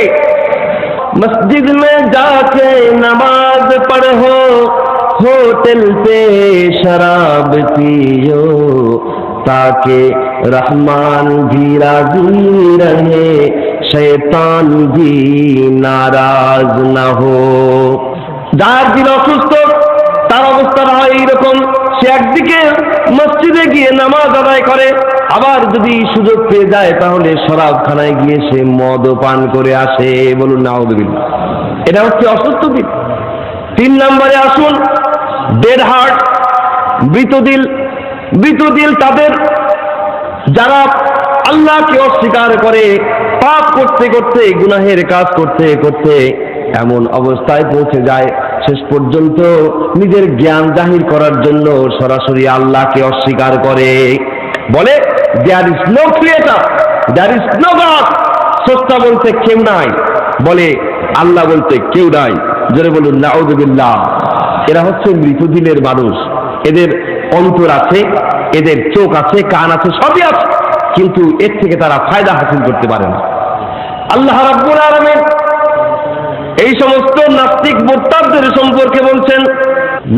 মসজিদ মে যাকে নামাজ পড়ো, होटल पे शराब पियो, ताकि रहमान भी राजी रहे, शैतान भी नाराज ना हो। যার দিল অসুস্থ, তার অবস্থা হয় এইরকম, সে একদিকে মসজিদে গিয়ে নামাজ আদায় করে, আবার যদি সুযোগ পেয়ে যায় তাহলে শরাবখানায় গিয়ে সে মদ পান করে আসে। বলুন নাউযুবিল্লাহ। এটা হচ্ছে অসুস্থ দিল। 3 নম্বরে আসুন, ডেড হার্ট, মৃত দিল তাদের যারা আল্লাহকে অস্বীকার করে, পাপ করতে করতে, গুনাহের কাজ করতে করতে এমন অবস্থায় পৌঁছে যায়, শেষ পর্যন্ত নিজের জ্ঞান জাহির করার জন্য সরাসরি আল্লাহকে অস্বীকার করে, বলে there is no creator, there is no god. স্রষ্টা বলতে কেউ নাই, বলে আল্লাহ বলতে কেউ নাই। জোরে বলুন নাউযুবিল্লাহ। এরা হচ্ছে মৃত দিলের মানুষ। এদের অন্তর আছে, এদের চোখ আছে, কান আছে, সবই আছে, কিন্তু এর থেকে তারা ফায়দা হাসিল করতে পারে না। আল্লাহ রাব্বুল আলামিন এই সমস্ত নাস্তিক মুরতাদদের সম্পর্কে বলছেন,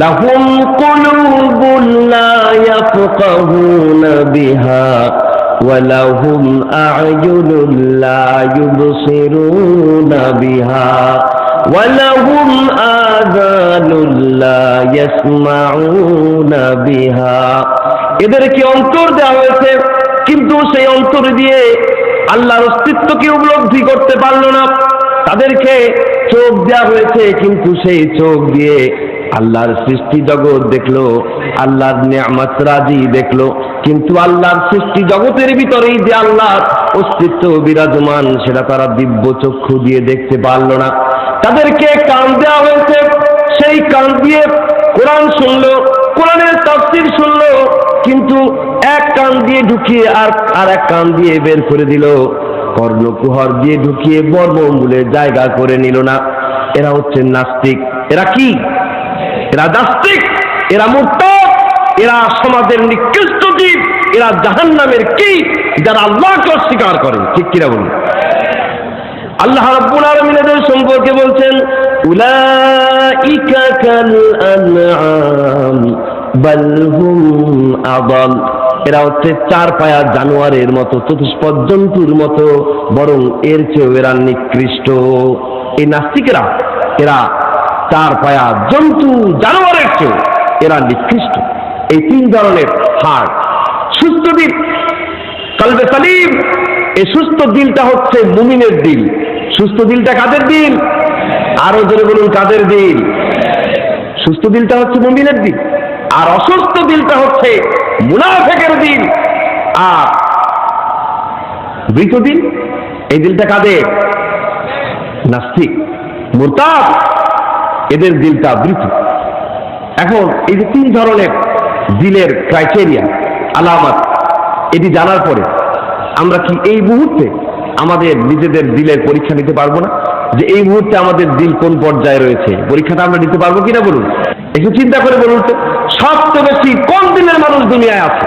লাহুম কুলুবুন লা ইয়াফকাহুনা বিহা ওয়া লাহুম আ'য়ুনুন লা ইউবসিরুনা বিহা ওয়া লাহুম আযানুন লা ইয়াসমাউনা বিহা। এদেরকে অন্তর দেওয়া হয়েছে, কিন্তু সেই অন্তর দিয়ে আল্লাহর অস্তিত্বকে উপলব্ধি করতে পারল না। তাদেরকে চোখ দেওয়া হয়েছে, কিন্তু সেই চোখ দিয়ে আল্লাহর সৃষ্টি জগৎ দেখলো, আল্লাহর নিয়ামত রাজি দেখলো, কিন্তু আল্লাহর সৃষ্টি জগতের ভিতরেই যে আল্লাহর অস্তিত্ব বিরাজমান সেটা তারা দিব্য চক্ষু দিয়ে দেখতে পারলো না। তাদেরকে কান দেওয়া হয়েছে, সেই কান দিয়ে কোরআন শুনলো, কোরআনের তাফসীর শুনলো, কিন্তু এক কান দিয়ে ঢুকিয়ে আর এক কান দিয়ে বের করে দিল, কর্ণকুহর দিয়ে ঢুকিয়ে বর্মমূলের জায়গা করে নিল না। এরা হচ্ছে নাস্তিক। এরা কি? এরা নাস্তিক, এরা মুরতাদ, এরা সমাজের নিকৃষ্ট জীব, এরা জাহান্নামের কি, যারা আল্লাহকে অস্বীকার করে। ঠিক কিনা বলুন? আল্লাহ রাব্বুল আলামিন এদের সম্পর্কে বলছেন, উলাইকা কাল আনআম বাল হুম আদাল। এরা হচ্ছে 4 পায়া জানোয়ারের মতো, চতুষ্পদ জন্তুর মতো, বরং এর চেয়েও এরা নিকৃষ্ট। এই নাস্তিকেরা, এরা 4 পায়া জন্তু জানোয়ারের চেয়েও এরা নিকৃষ্ট। এই 3 ধরনের হার্ট। সুস্থ দিল, কলবে সালিম, এই সুস্থ দিলটা হচ্ছে মুমিনের দিল। সুস্থ দিলটা কাদের দিল? আরো জোরে বলুন, কাদের দিল? সুস্থ দিলটা হচ্ছে মুমিনের দিল, আর অসুস্থ দিলটা হচ্ছে মুনাফিকের দিল। আর মৃত দিল, এই দিলটা কাদের? নাস্তিক, মুরতাদ, এদের দিলটা মৃত। এখন এই যে 3 ধরনের দিলের ক্রাইটেরিয়া, আলামত, এটি জানার পরে আমরা কি এই মুহূর্তে আমাদের নিজেদের দিলের পরীক্ষা নিতে পারবো না? যে এই মুহূর্তে আমাদের দিল কোন পর্যায়ে রয়েছে, পরীক্ষাটা আমরা নিতে পারবো কিনা বলুন? একটু চিন্তা করে বলুন তো, সবচেয়ে বেশি কোন দিলের মানুষ দুনিয়ায় আছে?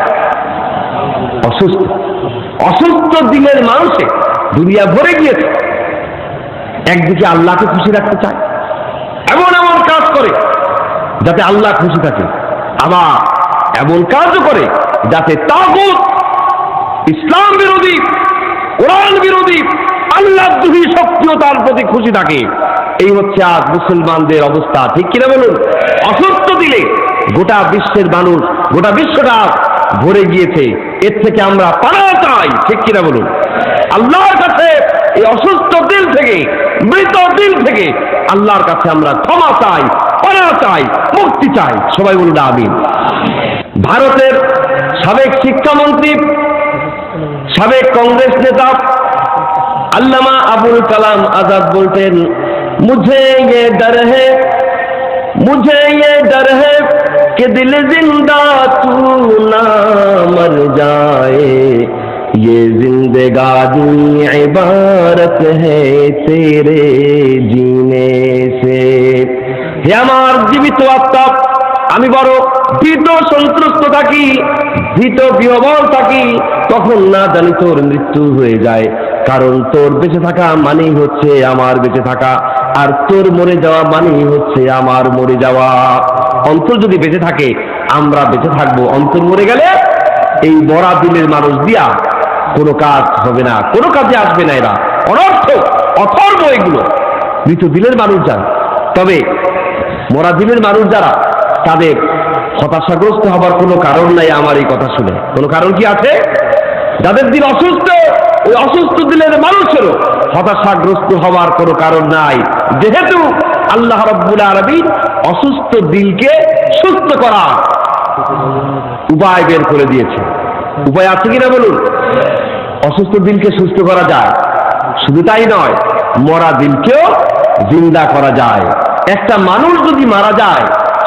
অসুস্থ। অসুস্থ দিলের মানুষে দুনিয়া ভরে গিয়েছে। একদিকে আল্লাহকে খুশি রাখতে চায়, এমন এমন কাজ করে যাতে আল্লাহ খুশি থাকে, আবার এমন কাজও করে যাতে তাগুত, ইসলাম বিরোধী, কোরআন বিরোধী, আল্লাহদ্রোহী শক্তিও তার প্রতি খুশি থাকে। এই হচ্ছে আজ মুসলমানদের অবস্থা, ঠিক কিনা বলুন? অসুস্থ দিলে গোটা বিশ্বের মানুষ, গোটা বিশ্বটা ভরে গিয়েছে। এর থেকে আমরা পানা চাই, ঠিক কিনা বলুন? আল্লাহর কাছে এই অসুস্থ দিল থেকে, মৃত দিল থেকে আল্লাহর কাছে আমরা ক্ষমা চাই, পানা চাই, মুক্তি চাই। সবাই বলুন আমিন। ভারতের সাবেক শিক্ষামন্ত্রী, সাবেক কংগ্রেস নেতা আল্লামা আবুল কালাম আজাদ বলতেন, মুঝে ये डर है कि दिल जिंदा तू ना मर जाए, ये जिंदगानी इबारत है तेरे जीने से। হে আমার জীবিত আত্মা, আমি বড় ভীত সন্ত্রস্ত থাকি, ভীত বিহ্বল থাকি, তখন না জানি তোর মৃত্যু হয়ে যায়। কারণ তোর বেঁচে থাকা মানেই হচ্ছে আমার বেঁচে থাকা, আর তোর মরে যাওয়া মানেই হচ্ছে আমার মরে যাওয়া। অন্তর যদি বেঁচে থাকে আমরা বেঁচে থাকবো, অন্তর মরে গেলে এই বড়া দিলের মানুষ দিয়া কোনো কাজ হবে না, কোনো কাজে আসবে না। এরা অনর্থক, অথর্ব এগুলো মৃত দিলের মানুষ যারা। তবে মরা দিলের মানুষ যারা, তাদের হতাশাগ্রস্ত হবার কোনো কারণ নাই। আমার এই কথা শুনে কোনো কারণ কি আছে? যাদের দিল অসুস্থ, ওই অসুস্থ দিলের মানুষেরও হতাশাগ্রস্ত হওয়ার কোনো কারণ নাই, যেহেতু আল্লাহ রাব্বুল আলামিন অসুস্থ দিলকে সুস্থ করা উপায় বের করে দিয়েছে। উপায় আছে কিনা বলুন? অসুস্থ দিলকে সুস্থ করা যায়। শুধু তাই নয়, মরা দিলকেও জিন্দা করা যায়। একটা মানুষ যদি মারা যায়,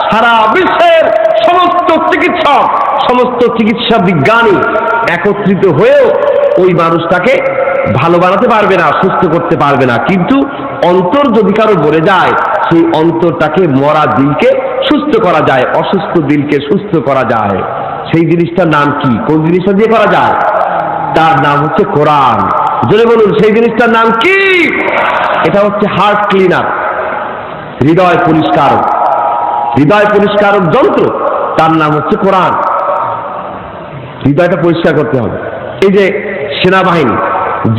সারা বিশ্বের সমস্ত চিকিৎসক, সমস্ত চিকিৎসা বিজ্ঞানী একত্রিত হয়েও ওই মানুষটাকে ভালো বানাতে পারবে না, সুস্থ করতে পারবে না। কিন্তু অন্তর যদি কারো মরে যায়, সেই অন্তরটাকে, মরা দিলকে সুস্থ করা যায়, অসুস্থ দিলকে সুস্থ করা যায়। সেই জিনিসটার নাম কি? কোন জিনিসটা দিয়ে করা যায়? তার নাম হচ্ছে কোরআন। জোরে বলুন, সেই জিনিসটার নাম কি? এটা হচ্ছে হার্ট ক্লিনার, হৃদয় পরিষ্কারক, হৃদয় পরিষ্কারক যন্ত্র। তার নাম হচ্ছে কোরআন। হৃদয়টা পরিষ্কার করতে হবে। এই যে সেনাবাহিনী,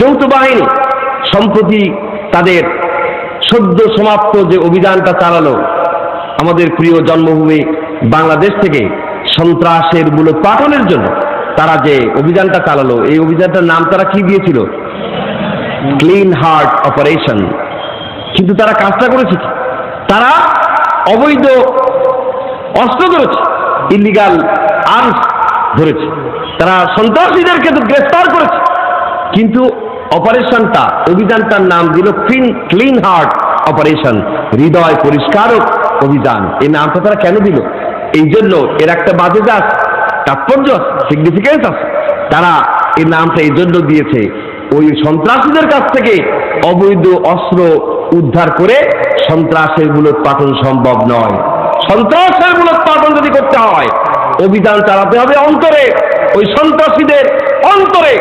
যৌথ বাহিনী সম্প্রতি তাদের সদ্য সমাপ্ত যে অভিযানটা চালালো আমাদের প্রিয় জন্মভূমি বাংলাদেশ থেকে সন্ত্রাসের মূলোৎপাটনের জন্য, তারা যে অভিযানটা চালালো, এই অভিযানটার নাম তারা কি দিয়েছিল? Clean heart operation. কিন্তু তারা কাজটা করেছে কি? তারা অবৈধ অস্ত্র ধরেছে, ইলিগাল আর্মস ধরেছে, তারা সন্ত্রাসীদেরকে তো গ্রেফতার করেছে। কিন্তু অপারেশনটা, অভিযানটার নাম দিল ক্লিন হার্ট অপারেশন, হৃদয় পরিষ্কারক অভিযান। এই নামটা তারা কেন দিল? এই জন্য এর একটা বাজে তাৎপর্য আছে, সিগনিফিকেন্স আছে। তারা এই নামটা এই জন্য দিয়েছে, ওই সন্ত্রাসীদের কাছ থেকে অবৈধ অস্ত্র উদ্ধার করে সন্ত্রাসের মূলোৎপাটন সম্ভব নয়। সন্ত্রাসের মূলোৎপাটন যদি করতে হয়, অভিযান চালাতে হবে অন্তরে, ওই সন্ত্রাসীদের অন্তরে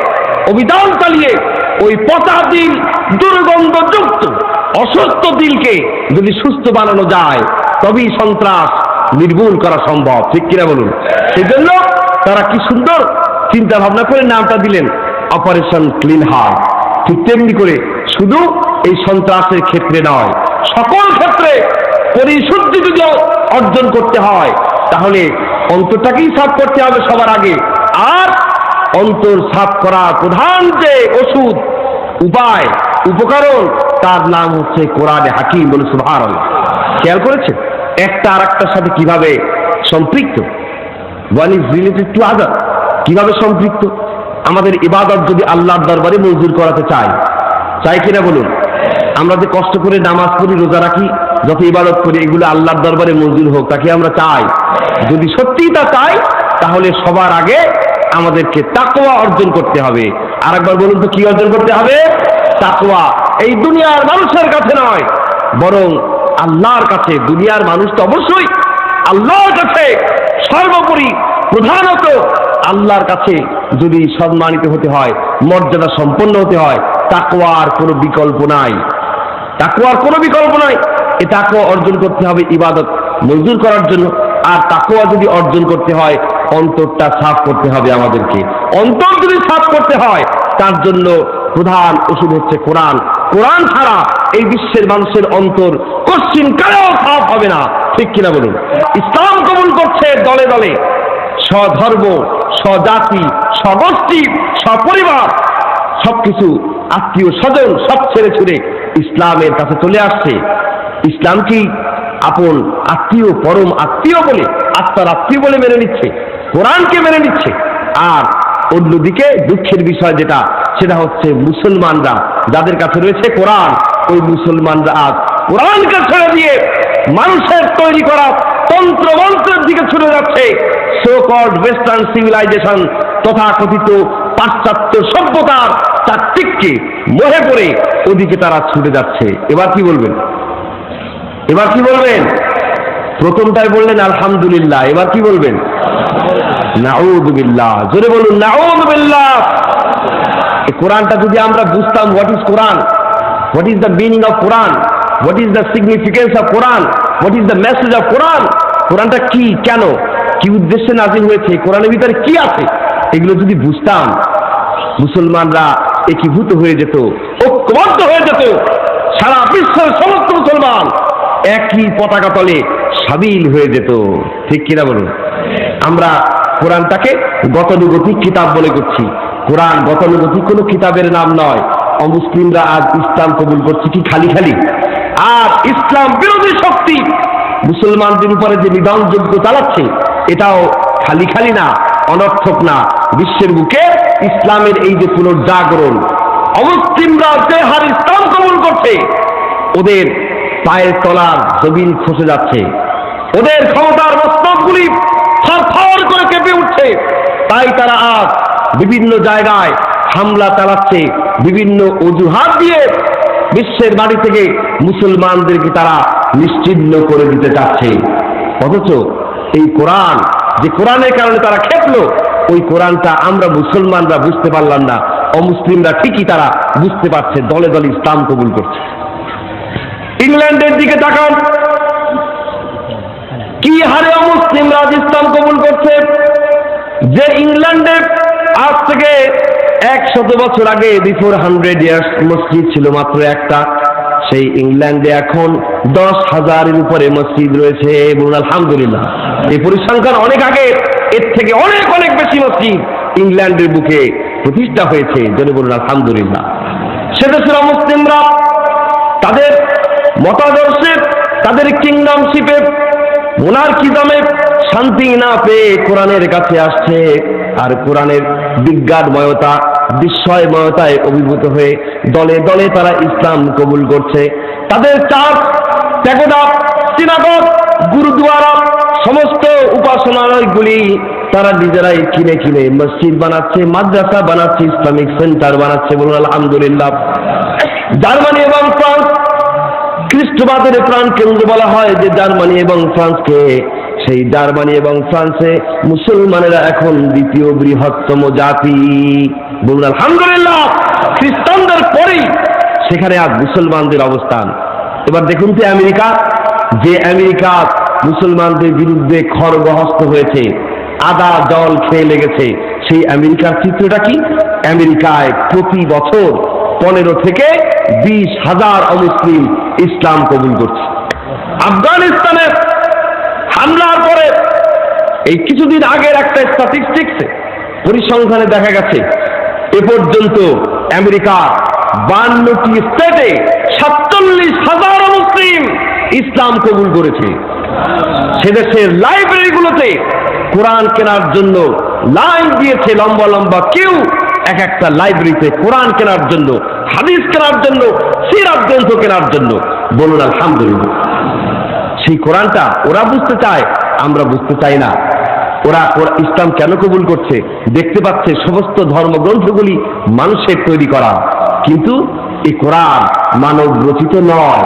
অভিযান চালিয়ে ওই পচা দিল, দুর্গন্ধযুক্ত অসুস্থ দিলকে যদি সুস্থ বানানো যায়, তবেই সন্ত্রাস নির্মূল করা সম্ভব, ঠিক কিনা বলুন? সেই জন্য তারা কি সুন্দর চিন্তা ভাবনা করে নামটা দিলেন অপারেশন ক্লিন হার্ট। ঠিক তেমনি করে শুধু এই সন্ত্রাসের ক্ষেত্রে নয়, সকল ক্ষেত্রে পরিশুদ্ধি যদি অর্জন করতে হয়, তাহলে অন্তরটাকেই সাফ করতে হবে সবার আগে। আর অন্তর সাফ করার প্রধান যে ওষুধ, উপায়, উপকরণ, তার নাম হচ্ছে কোরআনে হাকিম। বলে সুবহানাল্লাহ। খেয়াল করেছে একটা আর একটার সাথে কিভাবে সম্পৃক্ত? One is related to other. কিভাবে সম্পৃক্ত? আমাদের ইবাদত যদি আল্লাহর দরবারে মঞ্জুর করাতে চাই কিনা বলুন? আমরা যে কষ্ট করে নামাজ পড়ি, রোজা রাখি, যত ইবাদত করি, এগুলো আল্লাহর দরবারে মঞ্জুর হোক, তাকে আমরা চাই। যদি সত্যিই তা চাই, তাহলে সবার আগে আমাদেরকে তাকওয়া অর্জন করতে হবে। আর একবার বলুন তো, কি অর্জন করতে হবে? তাকওয়া। এই দুনিয়ার মানুষের কাছে নয়, বরং আল্লাহর কাছে। দুনিয়ার মানুষ তো অবশ্যই আল্লাহর কাছে সর্বোপরি, প্রধানত আল্লাহর কাছে যদি সম্মানিত হতে হয়, মর্যাদা সম্পন্ন হতে হয়, তাকওয়ার কোনো বিকল্প নাই। তাকওয়ার কোনো বিকল্প নাই। এই তাকওয়া অর্জন করতে হবে ইবাদত মঞ্জুর করার জন্য। আর তাকওয়া যদি অর্জন করতে হয়, অন্তরটা সাফ করতে হবে আমাদেরকে। অন্তর যদি সাফ করতে হয়, তার জন্য প্রধান ওষুধ হচ্ছে কোরআন। কোরআন ছাড়া এই বিশ্বের মানুষের অন্তর কশ্চিন কালেও সাফ হবে না, ঠিক কিনা বলুন? ইসলাম কবুল করছে দলে দলে, স্বধর্ম, স্বজাতি, স্বগোষ্ঠী, স্বপরিবার, সবকিছু, আত্মীয় স্বজন সব ছেড়ে ছুড়ে ইসলামের কাছে চলে আসছে। ইসলামকেই আপন আত্মীয়, পরম আত্মীয় বলে, আত্মার আত্মীয় বলে মেনে নিচ্ছে, কোরআনকে মেনে নিচ্ছে। আর অন্যদিকে দুঃখের বিষয় যেটা, সেটা হচ্ছে মুসলমানরা যাদের কাছে রয়েছে কোরআন, ওই মুসলমানরা আজ কোরআনকে ছেড়ে দিয়ে মানুষের তৈরি করা তন্ত্রমন্ত্রের দিকে ছুটে যাচ্ছে। সো কল্ড ওয়েস্টার্ন সিভিলাইজেশন, তথাকথিত পাশ্চাত্য সভ্যতার চাকচিক্যে মোহে পড়ে ওদিকে তারা ছুটে যাচ্ছে। এবার কি বলবেন? এবার কি বলবেন? প্রথমটাই বললেন আলহামদুলিল্লাহ, এবার কি বলবেন? নাউযু বিল্লাহ, জোরে বলুন নাউযু বিল্লাহ। এই কোরআনটা যদি আমরা বুঝতাম, what is Quran, what is the meaning of Quran, what is the significance of Quran, what is the message of Quran, কোরআনটা কি, কেন, কি উদ্দেশ্যে নাযিল হয়েছে, কোরআনের ভিতরে কি আছে, এগুলো যদি বুঝতাম, মুসলমানরা একীভূত হয়ে যেত, ঐক্যবদ্ধ হয়ে যেত, সারা বিশ্বের সমস্ত মুসলমান একই পতাকা তলে সামিল হয়ে যেত, ঠিক কিনা বলুন? আমরা কোরআনটাকে গতানুগতিক কিতাব বলে করছি। কোরআন গতানুগতিক কোনো কিতাবের নাম নয়। অমুসলিমরা আজ ইসলাম কবুল করছে কি খালি খালি? আর ইসলাম বিরোধী শক্তি মুসলমানদের উপরে যে নিধনযজ্ঞ চালাচ্ছে, এটাও খালি খালি না, অনর্থক না। বিশ্বের বুকে ইসলামের এই যে পুনর্জাগরণ, অমুসলিমরা যে হার ইসলাম কবুল করছে, ওদের পায়ের তলার জমিন খসে যাচ্ছে, ওদের ক্ষমতার মস্তকগুলি থরথর করে কেঁপে উঠছে। তাই তারা আজ বিভিন্ন জায়গায় হামলা চালাচ্ছে, বিভিন্ন অজুহাত দিয়ে বিশ্বের বাড়ি থেকে মুসলমানদেরকে তারা নিশ্চিহ্ন করে দিতে চাচ্ছে। অথচ এই কোরআন, যে কোরআনের কারণে তারা খেপলো, ওই কোরআনটা আমরা মুসলমানরা বুঝতে পারলাম না, অমুসলিমরা ঠিকই তারা বুঝতে পারছে, দলে দলে ইসলাম কবুল করছে। ইংল্যান্ডের দিকে তাকান, কি হারে অমুসলিমরা ইসলাম কবুল করছে। যে ইংল্যান্ডে আজ থেকে 100 বছর আগে, বিফোর 100 ইয়ার্স, মসজিদ ছিল মাত্র একটা, সেই ইংল্যান্ডে এখন 10,000-এর উপরে মসজিদ রয়েছে। বলুন আলহামদুলিল্লাহ। এই পরিসংখ্যান অনেক আগে, এর থেকে অনেক অনেক বেশি মসজিদ ইংল্যান্ডের বুকে প্রতিষ্ঠা হয়েছে। যদি বলুন আলহামদুলিল্লাহ। সে দেশের মুসলিমরা তাদের মতাদর্শে, তাদের কিংডমশিপে, মোনার্কিজমে শান্তি না পেয়ে কোরআনের কাছে আসছে। আর কোরআনের বিজ্ঞানময়তা, বিস্ময়ময়তায় অভিভূত হয়ে দলে দলে তারা ইসলাম কবুল করছে। তাদের চার্চ, প্যাগোডা, সিনাগগ, গুরুদুয়ারা, সমস্ত উপাসনালয়গুলি তারা নিজেরাই কিনে কিনে মসজিদ বানাচ্ছে, মাদ্রাসা বানাচ্ছে, ইসলামিক সেন্টার বানাচ্ছে। বলুন আলহামদুলিল্লাহ। জার্মানি এবং ফ্রান্স, খ্রিস্টবাদের প্রাণ কেন্দ্র বলা হয় যে জার্মানি এবং ফ্রান্সকে, সেই জার্মানি এবং ফ্রান্সে মুসলমানেরা এখন দ্বিতীয় বৃহত্তম জাতি। বলুন আলহামদুলিল্লাহ। খ্রিস্টানদের পরেই সেখানে আজ মুসলমানদের অবস্থান। এবার দেখুন তো আমেরিকা, যে আমেরিকা মুসলমানদের বিরুদ্ধে খড়গহস্ত হয়েছে, আদা জল খেয়ে লেগেছে, সেই আমেরিকার চিত্রটা কি? আমেরিকায় প্রতি বছর 15 থেকে 20,000 অমুসলিম ইসলাম কবুল করছে। আফগানিস্তানে হামলার পরে এই কিছুদিন আগের একটা স্ট্যাটিস্টিক্সে পরিসংখ্যানে দেখা গেছে, এ পর্যন্ত আমেরিকা 52টি স্টেটে 47,000 মুসলিম ইসলাম কবুল করেছে। সেদেশের লাইব্রেরিগুলোতে কোরআন কেনার জন্য লাইন দিয়েছে লম্বা লম্বা, কেউ এক একটা লাইব্রেরিতে কোরআন কেনার জন্য, হাদিস কেনার জন্য, সিরাত গ্রন্থ কেনার জন্য। বলুন আলহামদুলিল্লাহ। সেই কোরআনটা ওরা বুঝতে চায়, আমরা বুঝতে চাই না। ওরা ইসলাম কেন কবুল করছে? দেখতে পাচ্ছে সমস্ত ধর্মগ্রন্থগুলি মানুষের তৈরি করা, কিন্তু এই কোরআন মানব রচিত নয়।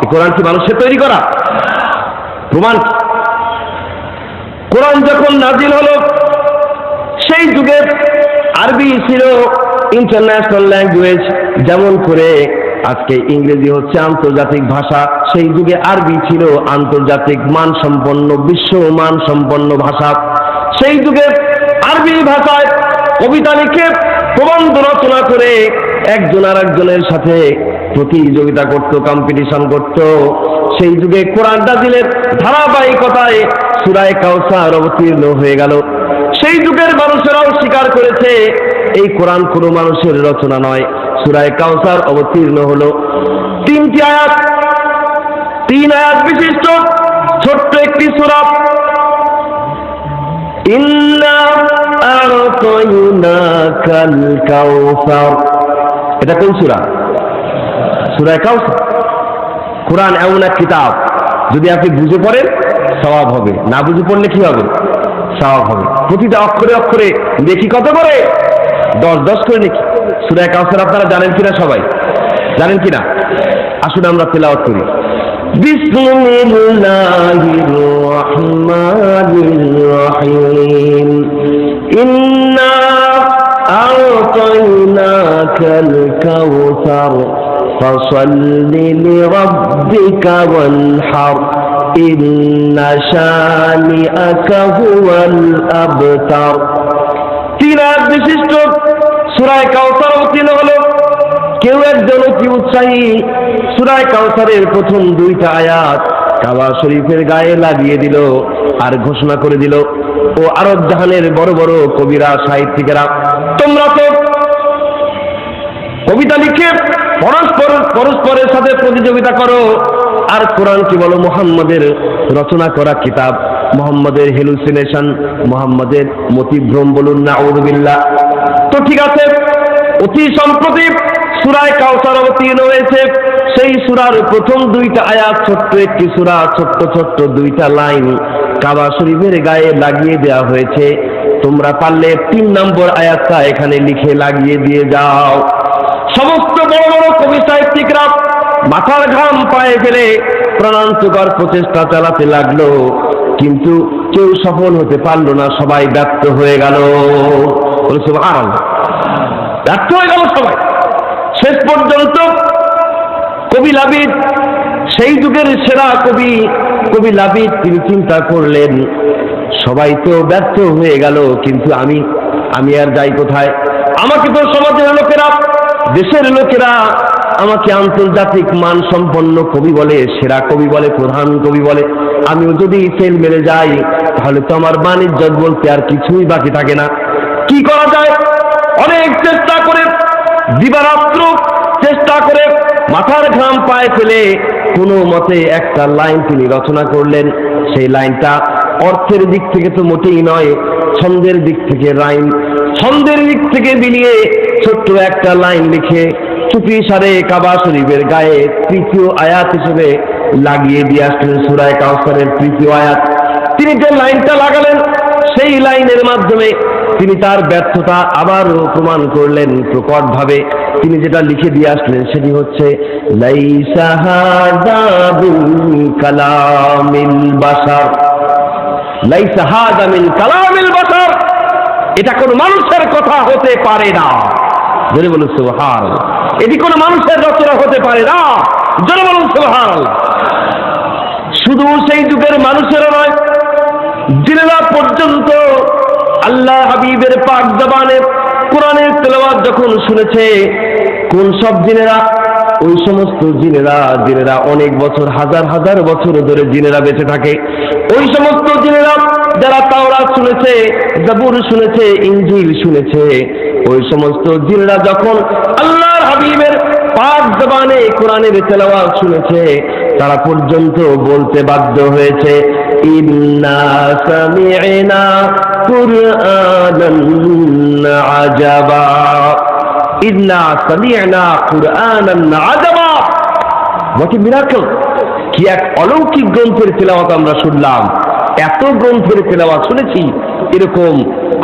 এই কোরআন কি মানুষের তৈরি করা? প্রমাণ, কোরআন যখন নাজিল হলো সেই যুগে আরবি ছিল ইন্টারন্যাশনাল ল্যাঙ্গুয়েজ, যেমন করে আজকে ইংরেজি হচ্ছে আন্তর্জাতিক ভাষা, সেই যুগে আরবি ছিল আন্তর্জাতিক মানসম্পন্ন, বিশ্ব মানসম্পন্ন ভাষা। সেই যুগে আরবি ভাষায় কবিতা লিখে, প্রবন্ধ রচনা করে একজন আর একজনের সাথে প্রতিযোগিতা করত, কম্পিটিশন করত। সেই যুগে কোরআন নাজিলের ধারাবাহিকতায় সূরা কাউসার অবতীর্ণ হয়ে গেল। সেই যুগের মানুষেরাও স্বীকার করেছে এই কোরআন কোনো মানুষের রচনা নয়। সূরা কাউসার অবতীর্ণ হলো। 3টি আয়াত, 3 আয়াত বিশিষ্ট ছোট্ট একটি সূরা। ইন্না আ'তাইনাকাল কাউসার, এটা কোন সূরা? সূরা কাউসার। কোরআন এমন এক কিতাব, যদি আপনি বুঝে পড়েন সওয়াব হবে, না বুঝে পড়লে কি হবে? সওয়াব হবে। প্রতিটা অক্ষরে অক্ষরে দেখি কত করে? 10 করে নাকি? সূরা কাউসার আপনারা জানেন কিনা? সবাই জানেন কিনা? আসুন আমরা তেলাওয়াত করি। বিসমিল্লাহির রহমানির রহিম। ইন্না আ'তাইনাকাল কাউসার ফাসাল্লি লিরাব্বিকা ওয়ানহার ইন্না শানিআকা হুয়াল আবতার। 3 আয়াত বিশিষ্ট সূরা কাউসার অবতীর্ণ হলো। কেউ একজন অতি উৎসাহী সূরা কাউসারের প্রথম 2টা আয়াত কাবা শরীফের গায়ে লাগিয়ে দিল আর ঘোষণা করে দিল, ও আরব জাহানের বড় বড় কবিরা, সাহিত্যিকেরা, তোমরা তো কবিতা লিখে পরস্পরের সাথে প্রতিযোগিতা করো, আর কোরআন কি বলো মুহাম্মাদের রচনা করা কিতাব, মুহাম্মাদের হেলুসিনেশন, মুহাম্মাদের মতিভ্রম বলুন নাউযুবিল্লাহ। তো ঠিক আছে, অতি সম্প্রতি সূরা কাউসার অবতীর্ণ হয়েছে। সেই সূরার প্রথম 2টা আয়াত, ছোট্ট একটি সূরা, ছোট্ট ছোট্ট 2টা লাইন কাবা শরীফের গায়ে লাগিয়ে দেওয়া হয়েছে। তোমরা পারলে 3 নম্বর আয়াতটা এখানে লিখে লাগিয়ে দিয়ে যাও। সমস্ত বড় বড় কবি সাহিত্যিকরা মাথার ঘাম পায়ে ফেলে প্রাণান্তকর প্রচেষ্টা চালাতে লাগলো, কিন্তু কেউ সফল হতে পারলো না, সবাই ব্যর্থ হয়ে গেল। সুবহানাল্লাহ, ব্যর্থ হয়ে গেল সবাই। শেষ পর্যন্ত কবি লাবিদ, সেই যুগের সেরা কবি লাবিদ, তিনি চিন্তা করলেন সবাই তো ব্যর্থ হয়ে গেল, কিন্তু আমি আর যাই কোথায়? আমাকে তো সমাজের লোকেরা, দেশের লোকেরা আমাকে আন্তর্জাতিক মানসম্পন্ন কবি বলে, সেরা কবি বলে, প্রধান কবি বলে। আমিও যদি ফেল মেরে যাই তাহলে তো আমার বাণিজ্য বলতে আর কিছুই বাকি থাকে না। কি করা যায়? অনেক চেষ্টা করে, দিবারাত্র চেষ্টা করে, মাথার ঘাম পায়ে ফেলে কোনো মতে একটা লাইন তিনি রচনা করলেন। সেই লাইনটা অর্থের দিক থেকে তো মোটেই নয়, ছন্দের দিক থেকে ছন্দের দিক থেকে মিলিয়ে ছোট্ট একটা লাইন লিখে চুপি সারে কাবা শরীফের গায়ে 3য় আয়াত হিসেবে লাগিয়ে দিয়ে আসলেন। সূরা কাউসারের 3য় আয়াত। তিনি যে লাইনটা লাগালেন, সেই লাইনের মাধ্যমে তিনি তার ব্যর্থতা আবারও প্রমাণ করলেন প্রকটভাবে। তিনি যেটা লিখে দিয়ে আসলেন সেটি হচ্ছে লাইসা হাযা মিন কালামিল বাশার, লাইসা হাযা মিন কালামিল বাশার, এটা কোন মানুষের কথা হতে পারে না। জোরে বলুন সুবহানাল্লাহ। এটি কোন মানুষের রচনা হতে পারে না। জোরে বলুন সুবহানাল্লাহ। শুধু সেই যুগের মানুষেরা নয়, জিনেরা পর্যন্ত আল্লাহ হাবিবের পাক জবানে কোরআনের তেলাওয়াত যখন শুনেছে, কোন সব জিনেরা? ওই সমস্ত জিনেরা অনেক বছর, হাজার হাজার বছর ধরে জিনেরা বেঁচে থাকে। ওই সমস্ত জিনেরা যারা তাওরাত শুনেছে, জাবুর শুনেছে, ইনজিল শুনেছে, ওই সমস্ত জিনেরা যখন আল্লাহর হাবিবের পাক জবানে কোরআনের তেলাওয়াত শুনেছে, তারা পর্যন্ত বলতে বাধ্য হয়েছে ইন্না সামি'না কুরআনান আজাবা, ইন্না সামি'না কুরআনান আজাবা। What a miracle! কি এক অলৌকিক গ্রন্থের তেলাওয়াত আমরা শুনলাম। এত গ্রন্থের তেলাওয়াত শুনেছি, এরকম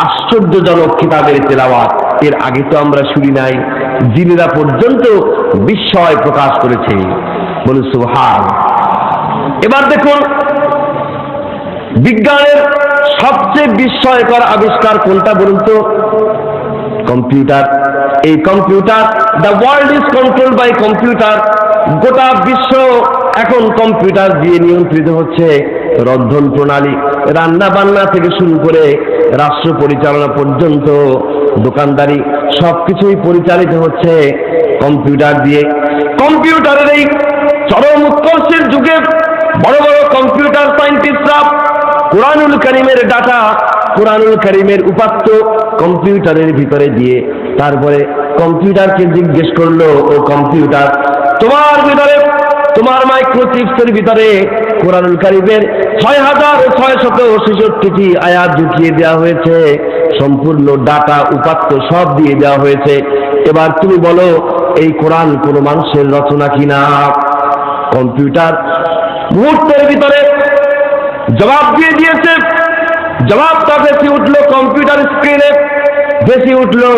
আশ্চর্যজনক কিতাবের তেলাওয়াত এর আগে তো আমরা শুনি নাই। জিনেরা পর্যন্ত বিস্ময় প্রকাশ করেছে। বলুন সুবহানাল্লাহ। এবার দেখুন, বিজ্ঞানের সবচেয়ে বিস্ময়কর আবিষ্কার কোনটা বলুন তো? কম্পিউটার। এই computer, the world is controlled by computer. গোটা বিশ্ব এখন কম্পিউটার দিয়ে নিয়ন্ত্রিত হচ্ছে। রন্ধন প্রণালী, রান্না বান্না থেকে শুরু করে রাষ্ট্র পরিচালনা পর্যন্ত, দোকানদারি, সবকিছুই পরিচালিত হচ্ছে কম্পিউটার দিয়ে। কম্পিউটারের এই চরম উৎকর্ষের যুগে বড় বড় কম্পিউটার সায়েন্টিস্টরা কোরআনুল কারীমের ডাটা, কোরআনুল কারীমের উপাত্ত কম্পিউটারের ভিতরে দিয়ে তারপরে কম্পিউটারকে জিজ্ঞেস করলো, ও কম্পিউটার, তোমার ভিতরে, তোমার মাইক্রোচিপসের ভিতরে কোরআনুল কারীমের 6666টি আয়াত ঢুকিয়ে দেওয়া হয়েছে, সম্পূর্ণ ডাটা উপাত্ত সব দিয়ে দেওয়া হয়েছে। এবার তুমি বলো এই কোরআন কোন মানুষের রচনা কিনা? কম্পিউটার মুহূর্তের ভিতরে জবাব দিয়ে দিয়েছে। জবাবটা ভেসে উঠলো কম্পিউটার স্ক্রিনে, ভেসে উঠলো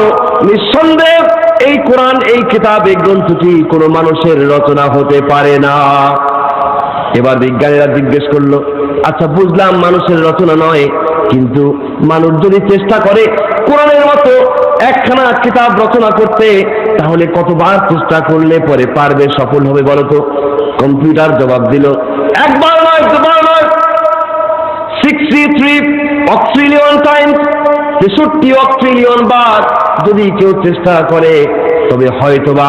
নিঃসন্দেহে এই কোরআন, এই কিতাব, এই গ্রন্থটি কোনো মানুষের রচনা হতে পারে না। এবার বিজ্ঞানীরা জিজ্ঞেস করলো, আচ্ছা বুঝলাম মানুষের রচনা নয়, কিন্তু মানুষ যদি চেষ্টা করে কোরআনের মতো একখানা কিতাব রচনা করতে, তাহলে কতবার চেষ্টা করলে পরে পারবে, সফল হবে বলো তো? কম্পিউটার জবাব দিল, একবার নয়, দুবার নয়, 63 অক্ট্রিলিয়ন টাইমস, 63 অক্ট্রিলিয়ন বার যদি কেউ চেষ্টা করে তবে হয়তোবা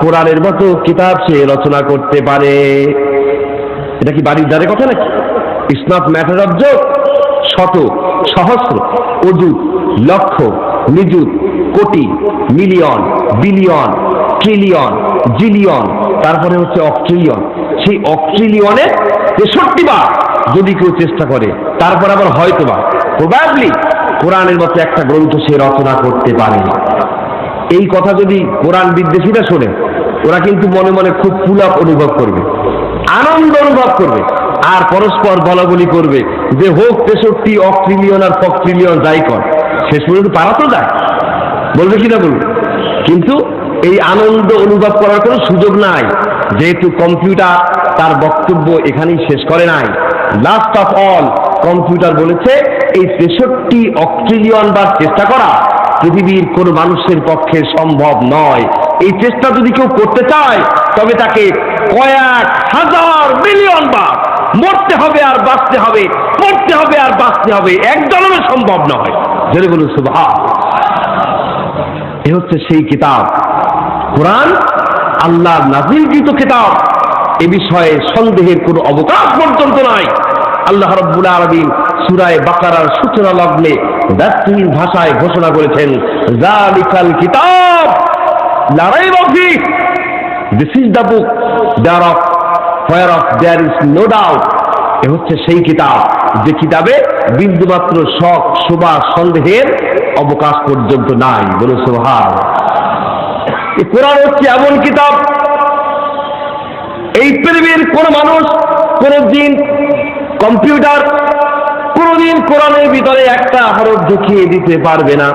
কোরআনের মতো কিতাব সে রচনা করতে পারে। এটা কি বাড়ির দ্বারে কথা নাকি? It's not matter of joke. শত, সহস্র, অযুত, লক্ষ, নিযুত, কোটি, মিলিয়ন, বিলিয়ন, ট্রিলিয়ন, জিলিয়ন, তারপরে হচ্ছে অক্ট্রিলিয়ন। সেই অক্ট্রিলিয়নে 63 বার যদি কেউ চেষ্টা করে, তারপর আবার হয়তোবা প্রবাবলি কোরআনের মতো একটা গ্রন্থ সে রচনা করতে পারে। এই কথা যদি কোরআন বিদ্বেষীরা শোনে, ওরা কিন্তু মনে মনে খুব পুলক অনুভব করবে, আনন্দ অনুভব করবে, আর পরস্পর বলাবলি করবে যে হোক 63 অক্ট্রিলিয়ন আর ফক্ট্রিলিয়ন যাই কর, শেষ পর্যন্ত পারা তো যায়, বলবে কিনা বলবে। কিন্তু এই আনন্দ অনুভব করার কোনো সুযোগ নাই, যেহেতু কম্পিউটার তার বক্তব্য এখানেই শেষ করে নাই। লাস্ট অফ অল কম্পিউটার বলেছে এই 63 অক্ট্রিলিয়ন বার চেষ্টা করা পৃথিবীর কোনো মানুষের পক্ষে সম্ভব নয়। এই চেষ্টা যদি কেউ করতে চায় তবে তাকে কয়েক হাজার মিলিয়ন বার মরতে হবে আর বাঁচতে হবে, মরতে হবে আর বাঁচতে হবে, একজনেরও সম্ভব নয়। জোরে বলুন সুবহান। এ হচ্ছে সেই কিতাব কোরআন, আল্লাহর নাযিলকৃত কিতাব। এ বিষয়ে সন্দেহের কোনো অবকাশ পর্যন্ত নাই। আল্লাহ রাব্বুল আলামিন সূরা বাকারার সূচনা লগ্নে ব্যক্তিহীন ভাষায় ঘোষণা করেছেন, যালিকাল কিতাব লা রাইবা ফীহ, this is the book whereof there is no doubt। এ হচ্ছে সেই কিতাব যে কিতাবে বিন্দুমাত্র শক, শোভা, সন্দেহের অবকাশ পর্যন্ত নাই। বলুন সুবহান। এই কোরআন হচ্ছে এমন কিতাব, এই পৃথিবীর কোন মানুষ, কোন দিন কম্পিউটার কোনদিন কোরআনের ভিতরে একটা হরফ ঢুকিয়ে দিতে পারবে না,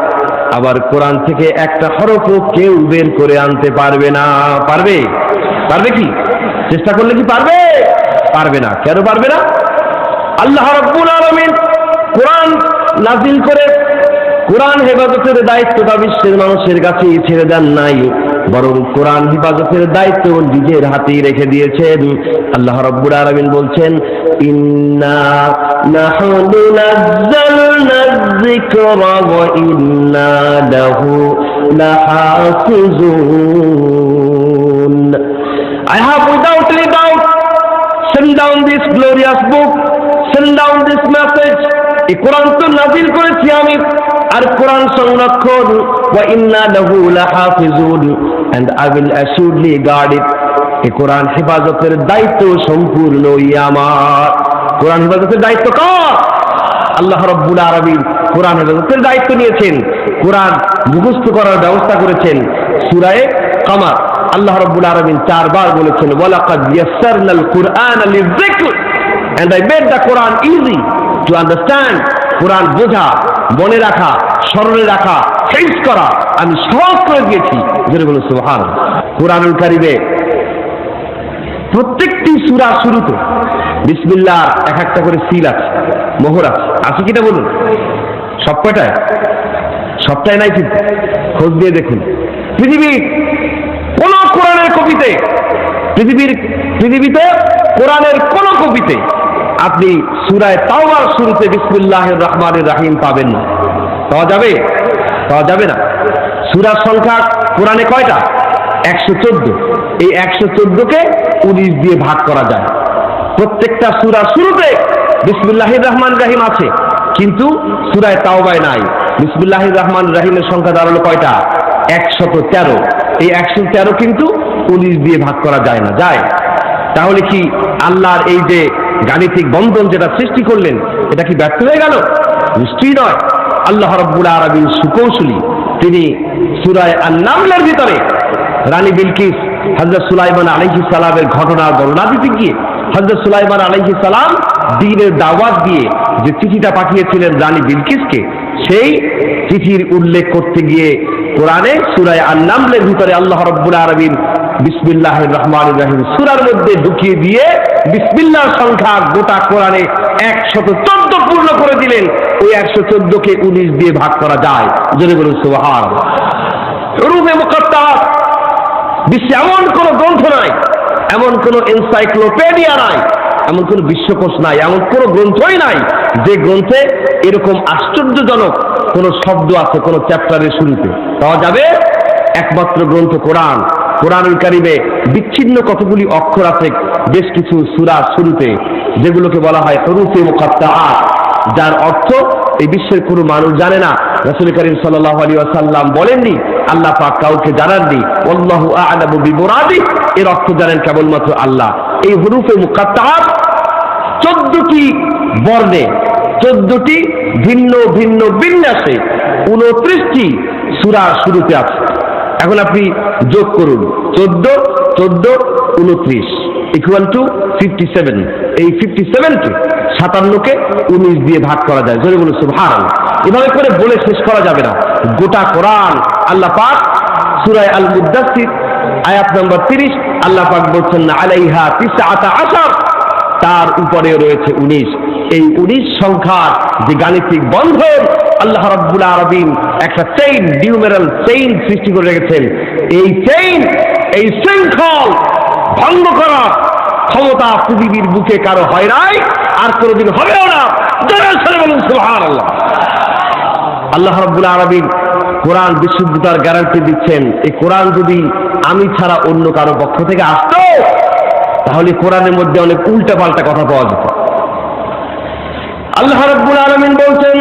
আবার কোরআন থেকে একটা হরফও কেউ বের করে আনতে পারবে না। পারবে? পারবে কি? চেষ্টা করলে কি পারবে? পারবে না। কেন পারবে না? আল্লাহ রাব্বুল আলামিন কোরআন নাযিল করে কোরআন হেফাজতের দায়িত্বটা বিশ্বের মানুষের কাছে ছেড়ে দেন নাই, বরং কোরআন হেফাজতের দায়িত্ব নিজের হাতেই রেখে দিয়েছেন। আল্লাহ রাব্বুল আলামিন বলছেন, ইন্না নাহনু নাযালনা যিকরা ওয়া ইন্না লাহু লাহাফিজুন। I have without any doubt sent down this glorious book, sent down this message। এই কোরআন তো নাযিল করেছি আমি, আর কোরআন সংরক্ষণ, ওয়া ইন্না লাহু লাহাফিজুন, and I will assuredly guard it। এই কোরআন হেফাজতের দায়িত্ব সম্পূর্ণই আমার। কোরআন হেফাজতের দায়িত্ব কার? আল্লাহ রাব্বুল আলামিন কোরআন হেফাজতের দায়িত্ব নিয়েছেন, কোরআন মুখস্থ করার ব্যবস্থা করেছেন। সূরা কামার আল্লাহ রাব্বুল আলামিন 4 বার বলেছেন, ওয়ালাকাদ ইয়াসসারনাল কুরআনা লিযিকর, and I made the Quran easy to understand। কোরআন বোঝা, মনে রাখা, স্মরণে রাখা, ফেস করা আমি সহজ করে দিয়েছি। জোরে বলুন সুবহানাল্লাহ। কোরআনুল কারীমে প্রত্যেকটি সূরা শুরুতে বিসমিল্লাহ এক একটা করে সিল আছে, মোহর আছে। আছে কিনা বলুন? সব কয়টায়? সবটাই নাই কিন্তু, খোঁজ দিয়ে দেখুন। পৃথিবীর কোন কোরআনের কপিতে, পৃথিবীতে কোরআনের কোন কপিতে আপনি সূরা তাওবার শুরুতে বিসমিল্লাহির রহমানির রহিম পাবেন না। পাওয়া যাবে? পাওয়া যাবে না। সূরার সংখ্যা কোরআনে কয়টা? 114। এই 114কে 19 দিয়ে ভাগ করা যায়। প্রত্যেকটা সূরা শুরুতে বিসমিল্লাহির রহমানির রহিম আছে, কিন্তু সূরায়ে তাওবায় নাই। বিসমিল্লাহির রহমানির রহিমের সংখ্যা দাঁড়ালো কয়টা? 113। এই 113 কিন্তু 19 দিয়ে ভাগ করা যায় না। যায়? তাহলে কি আল্লাহর এই যে গাণিতিক বন্ধন যেটা সৃষ্টি করলেন, এটা কি ব্যর্থ হয়ে গেল? নিশ্চয়ই নয়। আল্লাহ রাব্বুল আলামিন সুকৌশলী। তিনি সূরা আন-নামলের ভিতরে রানী বিলকিস হযরত সুলাইমান আলাইহিস সালামের ঘটনা বর্ণনা দিতে গিয়ে, হযরত সুলাইমান আলাইহিস সালাম দ্বীনের দাওয়াত দিয়ে যে চিঠিটা পাঠিয়েছিলেন রানী বিলকিসকে, সেই চিঠির উল্লেখ করতে গিয়ে কোরআনে সূরা আন-নামলের ভিতরে আল্লাহ রাব্বুল আলামিন বিসমিল্লাহির রহমানির রহিম সূরার মধ্যে ঢুকিয়ে দিয়ে বিসমিল্লাহর সংখ্যা গোটা কোরআনে 114 পূর্ণ করে দিলেন। ওই 114কে 19 দিয়ে ভাগ করা যায়। জোরে বলুন সুবহানাল্লাহ। হুরুফে মুকাত্তাআত বিশ্বে এমন কোন গ্রন্থ নাই, এমন কোন এনসাইক্লোপিডিয়া নাই, এমন কোন বিশ্বকোষ নাই, এমন কোন গ্রন্থই নাই যে গ্রন্থে এরকম আশ্চর্যজনক কোন শব্দ আছে কোন চ্যাপ্টারের শুরুতে। পাওয়া যাবে একমাত্র গ্রন্থ কোরআন। কোরআনুল কারীমে বিচ্ছিন্ন কতগুলি অক্ষর আছে বেশ কিছু সূরার শুরুতে, যেগুলোকে বলা হয় হুরুফে মুকাত্তাআত, যার অর্থ এই বিশ্বের কোনো মানুষ জানে না। রাসূল করিম সাল্লাল্লাহু আলাইহি ওয়াসাল্লাম বলেননি, আল্লাহ পাক কাউকে জানাননি, আল্লাহু আ'লামু বিমুরাদিহি, এর অর্থ জানেন কেবলমাত্র আল্লাহ। এই হুরুফে মুকাত্তাআত 14টি বর্ণে, 14টি ভিন্ন ভিন্ন বিন্যাসে 29টি সূরা শুরুতে আছে। এখন আপনি যোগ করুন 14, 14, 29 ইকুয়াল টু 57। এই 57কে 57কে 19 দিয়ে ভাগ করা যায়। জোরে বলুন সুবহানাল্লাহ। এভাবে করে বলে শেষ করা যাবে না। গোটা কোরআন আল্লাহ পাক সূরা আল মুদাসসির আয়াত নম্বর 30 আল্লাহ পাক বলছেন আলাইহা 19, তার উপরে রয়েছে 19। এই 19 সংখ্যার যে গাণিতিক বন্ধন আল্লাহ রাব্বুল আলামিন একটা চেইন, নিউমেরাল চেইন সৃষ্টি করে রেখেছেন। এই চেইন, এই শৃঙ্খল ভঙ্গ করা ক্ষমতা পৃথিবীর বুকে কারো হয় নাই, আর কোনোদিন হবেও না। বলুন সুবহানাল্লাহ। আল্লাহ রাব্বুল আলামিন কোরআন বিশুদ্ধতার গ্যারান্টি দিচ্ছেন। এই কোরআন যদি আমি ছাড়া অন্য কারো পক্ষ থেকে আসতো, তাহলে কোরআনের মধ্যে অনেক উল্টা পাল্টা কথা পাওয়া যেত। আল্লাহ রাব্বুল আলামিন বলছেন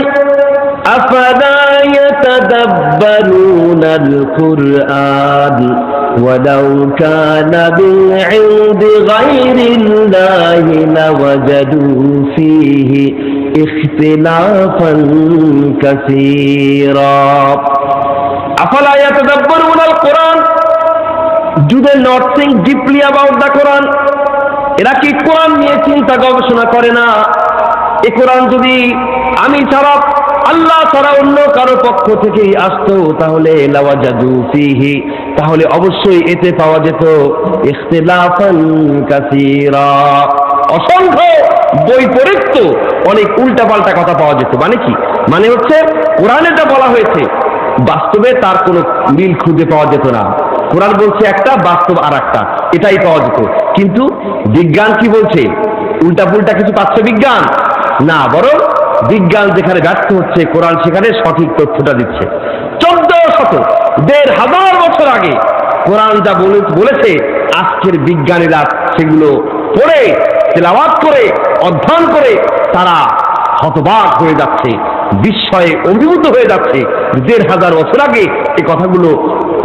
আফালা ইয়াতাদাব্বারুনাল কুরআন ওয়ালাউ কানা বি'ইনদি গায়রিল্লাহি লাওয়াজাদু ফীহি ইখতিলাফান কাসীরা। আফালা ইয়াতাদাব্বারুনাল কুরআন, do they not think deeply about the Quran? এরা কি কোরআন নিয়ে চিন্তা গবেষণা করে না? এই কোরআন যদি আমি ছাড়া, আল্লাহ ছাড়া অন্য কারো পক্ষ থেকে আসতো, তাহলে লাওয়াজাদু ফীহি, তাহলে অবশ্যই এতে পাওয়া যেত ইখতিলাফান কাসীরা, অসংখ্য বৈপরীত্য, অনেক উল্টাপাল্টা কথা পাওয়া যেত। মানে কি? মানে হচ্ছে কোরআনে যা বলা হয়েছে বাস্তবে তার কোনো মিল খুঁজে পাওয়া যেত না। কোরআন বলছে একটা, বাস্তব আর একটা, এটাই পাওয়া যেত। কিন্তু বিজ্ঞান কি বলছে? উল্টা পুল্টা কিছু পাচ্ছে বিজ্ঞান না, বরং বিজ্ঞান যেখানে ব্যর্থ হচ্ছে, কোরআন সেখানে সঠিক তথ্যটা দিচ্ছে। 1400 বছর আগে কোরআন যা বলেছে, আজকের বিজ্ঞানীরা সেগুলো পড়ে তেলাওয়াত করে অধ্যয়ন করে তারা হতবাক হয়ে যাচ্ছে, বিস্ময়ে অভিভূত হয়ে যাচ্ছে। 1500 বছর আগে এই কথাগুলো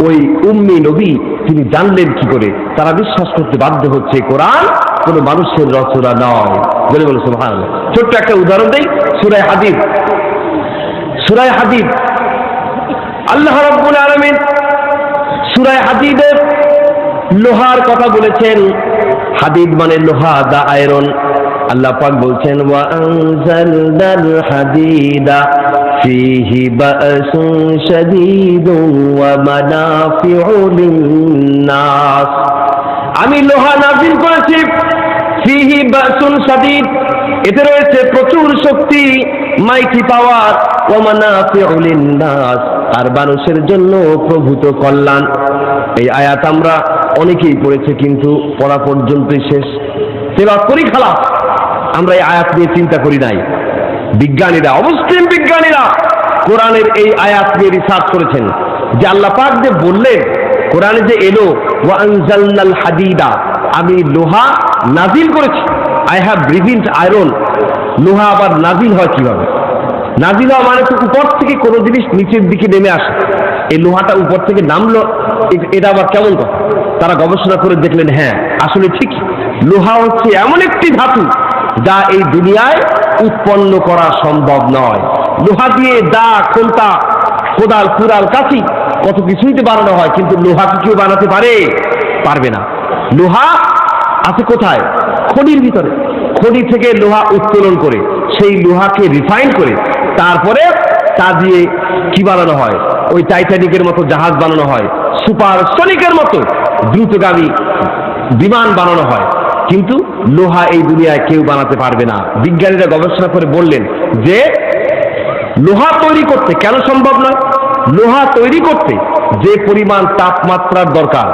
ওই উম্মি নবী তিনি জানলেন কি করে? তারা বিশ্বাস করতে বাধ্য হচ্ছে কোরআন কোনো মানুষের রচনা নয়। বলে বলে সুবহানাল্লাহ। ছোট্ট একটা উদাহরণ দেই, সূরা হাদীদ। সূরা হাদীদ আল্লাহ রাব্বুল আলামিন সূরা হাদীদের লোহার কথা বলেছেন। হাদীদ মানে লোহা, দা আয়রন। আল্লাহ পাক বলছেন ওয়া আনজালনাল হাদীদা ফীহি বা'সুন শাদীদুন ওয়া মানাফি'ু লিন-নাস। আমি লোহা নাযিল করেছি, ফীহি বা'সুন শাদীদ, এতে রয়েছে প্রচুর শক্তি, মাইটি পাওয়ার, ওয়া মানাফি'ু লিন-নাস, আর মানুষের জন্য প্রভূত কল্যাণ। এই আয়াত আমরা অনেকেই পড়েছে, কিন্তু পড়া পর্যন্তই শেষ, তেলাওয়াত করি খালাস। আমরা এই আয়াত নিয়ে চিন্তা করি নাই। বিজ্ঞানীরা, অমুসলিম বিজ্ঞানীরা কোরআনের এই আয়াত নিয়ে রিসার্চ করেছেন যে আল্লাহ পাক যে বললেন কোরআনে যে এলো ওয়া আনজালনাল হাদিদা, আমি লোহা নাজিল করেছি। I have revealed iron. লোহা আবার নাজিল হয় কিভাবে? নাজিল হওয়া মানে তো উপর থেকে কোনো জিনিস নিচের দিকে নেমে আসে। এই লোহাটা উপর থেকে নামলো, এটা আবার কেমন কথা? তারা গবেষণা করে দেখলেন, হ্যাঁ আসলে ঠিক, লোহা হচ্ছে এমন একটি ধাতু যা এই দুনিয়ায় উৎপন্ন করা সম্ভব নয়। লোহা দিয়ে দা, খোলতা, কোদাল, কুড়াল, কাঁচি কত কিছুই তো বানানো হয়, কিন্তু লোহা কি কেউ বানাতে পারবে না। লোহা আছে কোথায়? খনির ভিতরে। খনি থেকে লোহা উত্তোলন করে সেই লোহাকে রিফাইন করে তারপরে তা দিয়ে কি বানানো হয়? ওই টাইটানিকের মতো জাহাজ বানানো হয়, সুপারসনিকের মতো দ্রুতগামী বিমান বানানো হয়। কিন্তু লোহা এই দুনিয়ায় কেউ বানাতে পারবে না। বিজ্ঞানীরা গবেষণা করে বললেন যে লোহা তৈরি করতে কেন সম্ভব নয়? লোহা তৈরি করতে যে পরিমাণ তাপমাত্রার দরকার,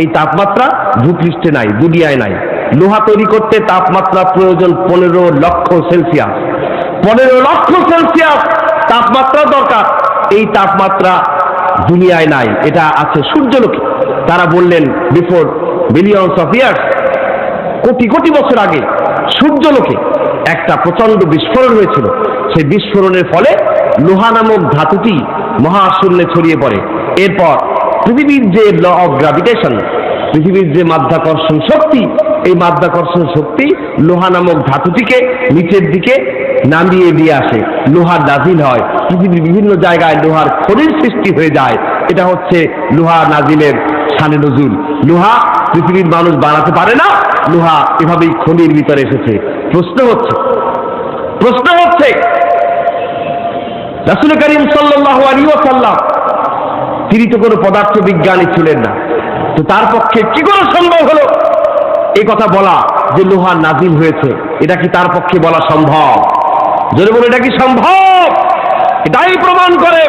এই তাপমাত্রা ভূপৃষ্ঠে নাই, দুনিয়ায় নাই। লোহা তৈরি করতে তাপমাত্রা প্রয়োজন 15 লক্ষ সেলসিয়াস। 15 লক্ষ সেলসিয়াস তাপমাত্রা দরকার। এই তাপমাত্রা দুনিয়ায় নাই, এটা আছে সূর্যলোকে। তারা বললেন before billions of years, crore crore বছর আগে সূর্যলোকে একটা প্রচন্ড বিস্ফোরণ হয়েছিল। সেই বিস্ফোরণের ফলে লোহা নামক ধাতুটি মহাশূন্যে ছড়িয়ে পড়ে। এরপর পৃথিবীর যে ল অফ গ্র্যাভিটেশন, পৃথিবীর যে মাধ্যাকর্ষণ শক্তি, এই মাধ্যাকর্ষণ শক্তি লোহা নামক ধাতুটিকে নিচের দিকে নামিয়ে দিয়ে আসে। লোহার নাজিল হয়, পৃথিবীর বিভিন্ন জায়গায় লোহার খনির সৃষ্টি হয়ে যায়। এটা হচ্ছে লোহা নাজিলের শানে নজুল। লোহা পৃথিবীর মানুষ বানাতে পারে না, লোহা এভাবেই খনির ভিতরে এসেছে। প্রশ্ন হচ্ছে রাসূল করিম সাল্লাল্লাহু আলাইহি ওয়াসাল্লাম তিনি তো কোনো পদার্থ বিজ্ঞানী ছিলেন না, তো তার পক্ষে কি করে সম্ভব হলো এই কথা বলা যে লোহা নাজিল হয়েছে? এটা কি তার পক্ষে বলা সম্ভব? যদি বলে এটা কি সম্ভব? এটাই প্রমাণ করে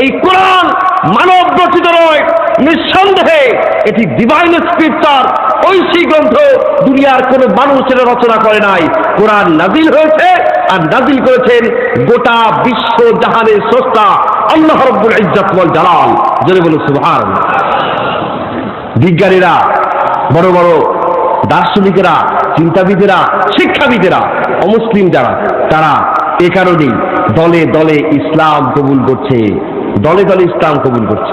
এই কোরআন মানব রচিত নয়, নিঃসন্দেহে এটি ডিভাইন স্ক্রিপচার, ঐশী গ্রন্থ। দুনিয়ার কোন মানুষ এটা রচনা করে নাই। কোরআন নাজিল হয়েছে আর নাজিল করেছেন গোটা বিশ্ব জাহানের স্রষ্টা আল্লাহ রাব্বুল ইজ্জত ওয়াল জালাল। জোরে বলুন সুবহানাল্লাহ। বিজ্ঞানীরা, বড় বড় দার্শনিকেরা, চিন্তাবিদেরা, শিক্ষাবিদেরা, অমুসলিম যারা, তারা এ কারণেই দলে দলে ইসলাম কবুল করছে, দলে দলে ইসলাম কবুল করছে।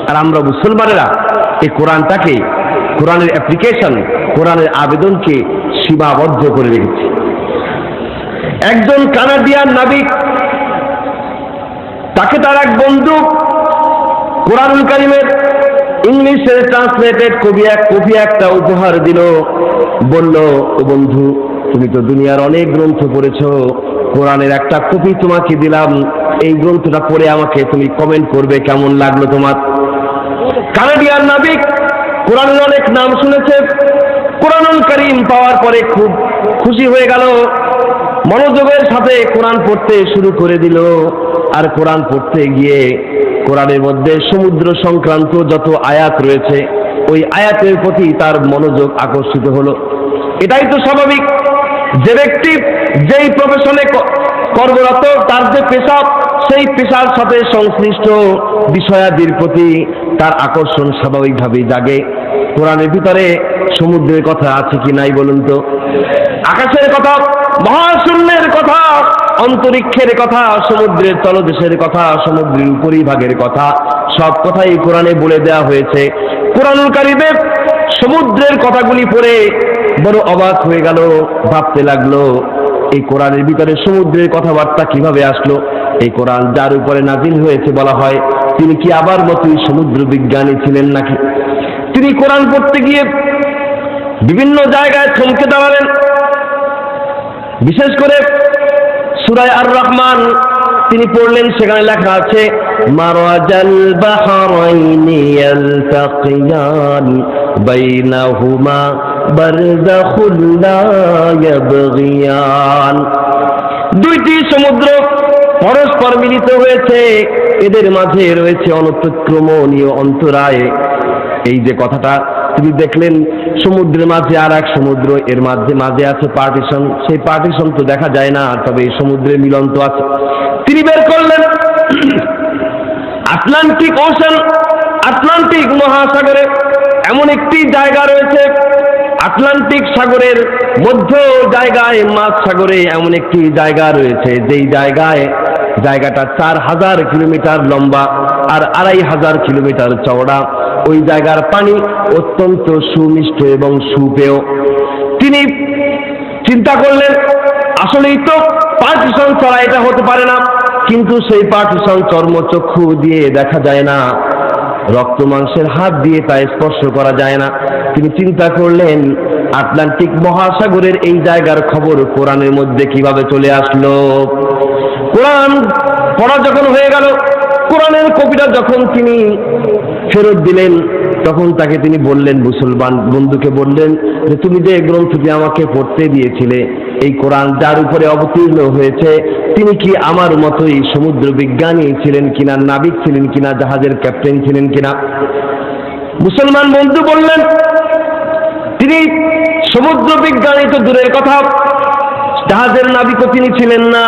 আর আমরা মুসলমানেরা এই কোরআনটাকে, কোরআনের অ্যাপ্লিকেশন, কোরআনের আবেদনকে সীমাবদ্ধ করে রেখেছি। একজন কানাডিয়ান নাবিক, তাকে তার এক বন্ধু কোরআনুল কারীমের ইংলিশে ট্রান্সলেটেড কপি একটা উপহার দিল। বলল, ও বন্ধু, তুমি তো দুনিয়ার অনেক গ্রন্থ পড়েছো, কোরআনের একটা কপি তোমাকে দিলাম, এই গ্রন্থটা পড়ে আমাকে তুমি কমেন্ট করবে কেমন লাগলো তোমার। কানাডিয়ান নাবিক কোরআনের অনেক নাম শুনেছে, কোরআনুল কারীম পাওয়ার পরে খুব খুশি হয়ে গেল, মনোযোগের সাথে কোরআন পড়তে শুরু করে দিল। আর কোরআন পড়তে গিয়ে কোরআনের মধ্যে সমুদ্র সংক্রান্ত যত আয়াত রয়েছে, ওই আয়াতের প্রতি তার মনোযোগ আকর্ষিত হলো। এটাই তো স্বাভাবিক, যে ব্যক্তি যেই প্রফেশনে কর্মরত, তার যে পেশা, সেই পেশার সাথে সংশ্লিষ্ট বিষয়াদির প্রতি তার আকর্ষণ স্বাভাবিকভাবেই জাগে। কোরআনের ভিতরে সমুদ্রের কথা আছে কি নাই বলুন তো? আকাশের কথা, মহাশূন্যের কথা, অন্তরিক্ষের কথা, সমুদ্রের তলদেশের কথা, সমুদ্রের উপরিভাগের কথা, সব কথাই কোরআনে বলে দেওয়া হয়েছে। কোরআনুল কারীমে সমুদ্রের কথাগুলি পড়ে বড় অবাক হয়ে গেল, ভাবতে লাগলো এই কোরআনের ভিতরে সমুদ্রের কথাবার্তা কিভাবে আসলো? এই কোরআন যার উপরে নাজিল হয়েছে বলা হয় তিনি কি আবার মতই সমুদ্র বিজ্ঞানী ছিলেন নাকি? তিনি কোরআন পড়তে গিয়ে বিভিন্ন জায়গায় থমকে দাঁড়ালেন। বিশেষ করে সূরা আর রহমান তিনি পড়লেন, সেখানে লেখা আছে মারাজাল বাহরাইনি ইয়ালতাকিয়ান বাইনাহুমা বারযাখুল লা ইয়াবগিয়ান। দুইটি সমুদ্র পরস্পর মিলিত হয়েছে, এদের মাঝে রয়েছে অনতিক্রমণীয় অন্তরায়। এই যে কথাটা তিনি দেখলেন, সমুদ্রের মাঝে আর এক সমুদ্র, এর মাঝে আছে পার্টিশন, সেই পার্টিশন তো দেখা যায় না, তবে এই সমুদ্রের মিলন তো আছে। তিনি বের করলেন আটলান্টিক ওশান আটলান্টিক মহাসাগরে এমন একটি জায়গা রয়েছে, আটলান্টিক সাগরের মধ্য জায়গায় মাঝ সাগরে এমন একটি জায়গা রয়েছে, যেই জায়গাটা 4000 কিলোমিটার লম্বা আর 2500 কিলোমিটার চওড়া। ওই জায়গার পানি অত্যন্ত সুমিষ্ট এবং সুপেয়। তিনি চিন্তা করলেন, আসলেই তো পার্টিশন ছাড়া এটা হতে পারে না, কিন্তু সেই পার্টিশন চর্মচক্ষু দিয়ে দেখা যায় না, রক্ত মাংসের হাত দিয়ে তা স্পর্শ করা যায় না। তিনি চিন্তা করলেন, আটলান্টিক মহাসাগরের এই জায়গার খবর কোরআনের মধ্যে কিভাবে চলে আসলো। কোরআন পড়া যখন হয়ে গেল, কোরআনের কপিটা যখন তিনি ফেরত দিলেন, তখন তাকে তিনি বললেন, মুসলমান বন্ধুকে বললেন যে তুমি যে গ্রন্থটি আমাকে পড়তে দিয়েছিলে, এই কোরআন যার উপরে অবতীর্ণ হয়েছে, তিনি কি আমার মতোই সমুদ্র বিজ্ঞানী ছিলেন কিনা, নাবিক ছিলেন কিনা, জাহাজের ক্যাপ্টেন ছিলেন কিনা? মুসলমান বন্ধু বললেন, তিনি সমুদ্র বিজ্ঞানী তো দূরের কথা, জাহাজের নাবিকও তিনি ছিলেন না,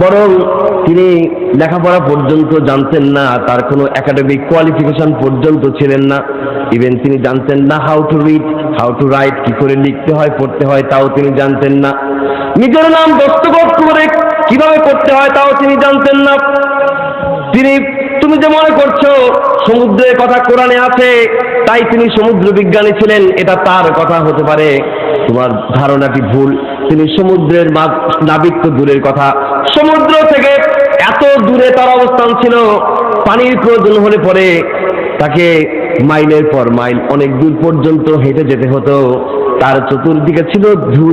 বরং তিনি লেখাপড়া পর্যন্ত জানতেন না, তার কোনো একাডেমিক কোয়ালিফিকেশন পর্যন্ত ছিলেন না। ইভেন তিনি জানতেন না how to read, how to right, কি করে লিখতে হয় পড়তে হয় তাও তিনি জানতেন না। নিজের নাম দস্তখত করে কিভাবে করতে হয় তাও তিনি জানতেন না। তুমি যে মনে করছো সমুদ্রের কথা কোরআনে আছে তাই তিনি সমুদ্র বিজ্ঞানী ছিলেন, এটা তার কথা হতে পারে, তোমার ধারণাটি ভুল। তিনি সমুদ্রের নাবিক তো দূরের কথা, সমুদ্র থেকে এত দূরে তার অবস্থান ছিল, পানির প্রয়োজন হলে পরে তাকে মাইলের পর মাইল অনেক দূর পর্যন্ত হেঁটে যেতে হতো। তার চতুর্দিকে ছিল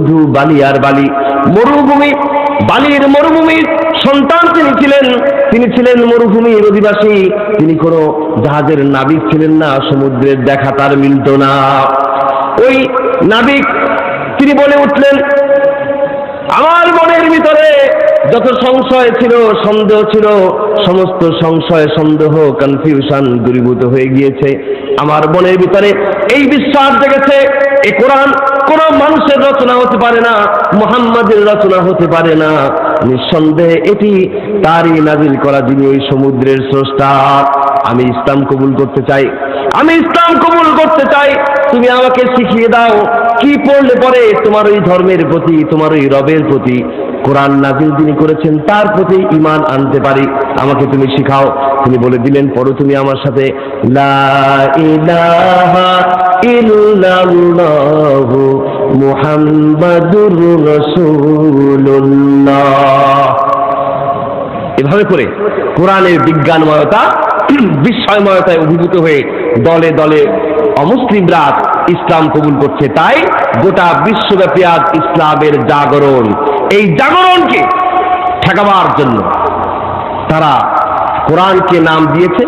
ধু বালি আর বালি, মরুভূমি, বালির মরুভূমির সন্তান তিনি ছিলেন মরুভূমির অধিবাসী। তিনি কোনো জাহাজের নাবিক ছিলেন না, সমুদ্রের দেখা তার মিলত না। ওই নাবিক তিনি বলে উঠলেন, আমার মনের ভিতরে যত সংশয় ছিল, সন্দেহ ছিল, সমস্ত সংশয়, সন্দেহ, কনফিউশন দূরীভূত হয়ে গিয়েছে। আমার মনের ভিতরে এই বিশ্বাস জেগেছে, এই কোরআন কোন মানুষের রচনা হতে পারে না, মুহাম্মাদের রচনা হতে পারে না, নিঃসন্দেহে এটি তারই নাজিল করা, যিনি ওই সমুদ্রের স্রষ্টা। আমি ইসলাম কবুল করতে চাই, আমি ইসলাম কবুল করতে চাই, তুমি আমাকে শিখিয়ে দাও কি পড়লে পরে তোমার ওই ধর্মের প্রতি, তোমার ওই রবের প্রতি, কোরআন নাজিল যিনি করেছেন তার প্রতি ঈমান আনতে পারি, আমাকে তুমি শিখাও। তিনি বলে দিলেন, পড়ো তুমি আমার সাথে, লা ইলাহা ইল্লাল্লাহু মুহাম্মাদুর রাসূলুল্লাহ। এভাবে করে কোরআনের বিজ্ঞানময়তা, বিস্ময়ময়তায় অভিভূত হয়ে দলে দলে অমুসলিমরা ইসলাম কবুল করছে। তাই গোটা বিশ্বব্যাপী আজ ইসলামের জাগরণ। এই জাগরণকে ঠেকাবার জন্য তারা কোরআনকে নাম দিয়েছে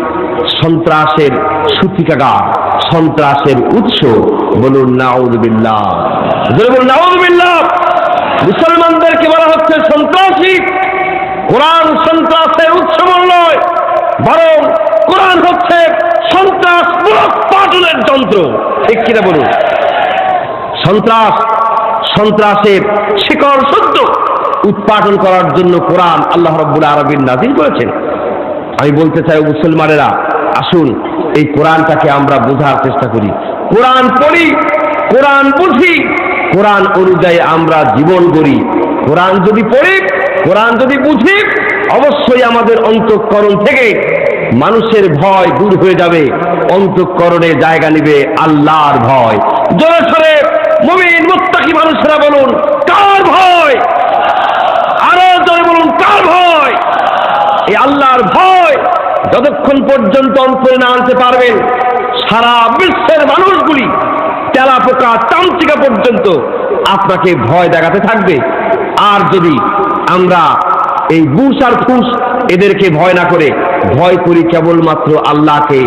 সন্ত্রাসের সূতিকাগার, সন্ত্রাসের উৎস। বলুন নাউযুবিল্লাহ, বলুন নাউযুবিল্লাহ। মুসলমানদেরকে বলা হচ্ছে সন্ত্রাসী। কোরআন সন্ত্রাসের উৎস নয়, বরং কোরআন হচ্ছে সন্ত্রাস উৎপাদনের যন্ত্র। ঠিক কিনা বলুন? সন্ত্রাসের শিকড় সত্য উৎপাদন করার জন্য কোরআন আল্লাহ রাব্বুল আলামিন নাযিল করেছেন। আমি বলতে চাই মুসলমানেরা, আসুন এই কোরআনটাকে আমরা বোঝার চেষ্টা করি, কোরআন পড়ি, কোরআন বুঝি, কোরআন অনুযায়ী আমরা জীবন গড়ি। কোরআন যদি পড়ি, কোরআন যদি বুঝি, অবশ্যই আমাদের অন্তঃকরণ থেকে মানুষের ভয় দূর হয়ে যাবে, অন্তঃকরণে জায়গা নেবে আল্লাহর ভয়। জোরে সোরে মুমিন মুত্তাকি মানুষেরা বলুন, কার ভয়? আরো জোরে বলুন, কার ভয়? এই আল্লাহর ভয় যতক্ষণ পর্যন্ত অন্তরে না আনতে পারবেন, সারা বিশ্বের মানুষগুলি তেলা পোকা চামচিকা পর্যন্ত আপনাকে ভয় দেখাতে থাকবে। আর যদি আমরা এই বুশ আর ফুস এদেরকে ভয় না করে ভয় করি কেবলমাত্র আল্লাহকে,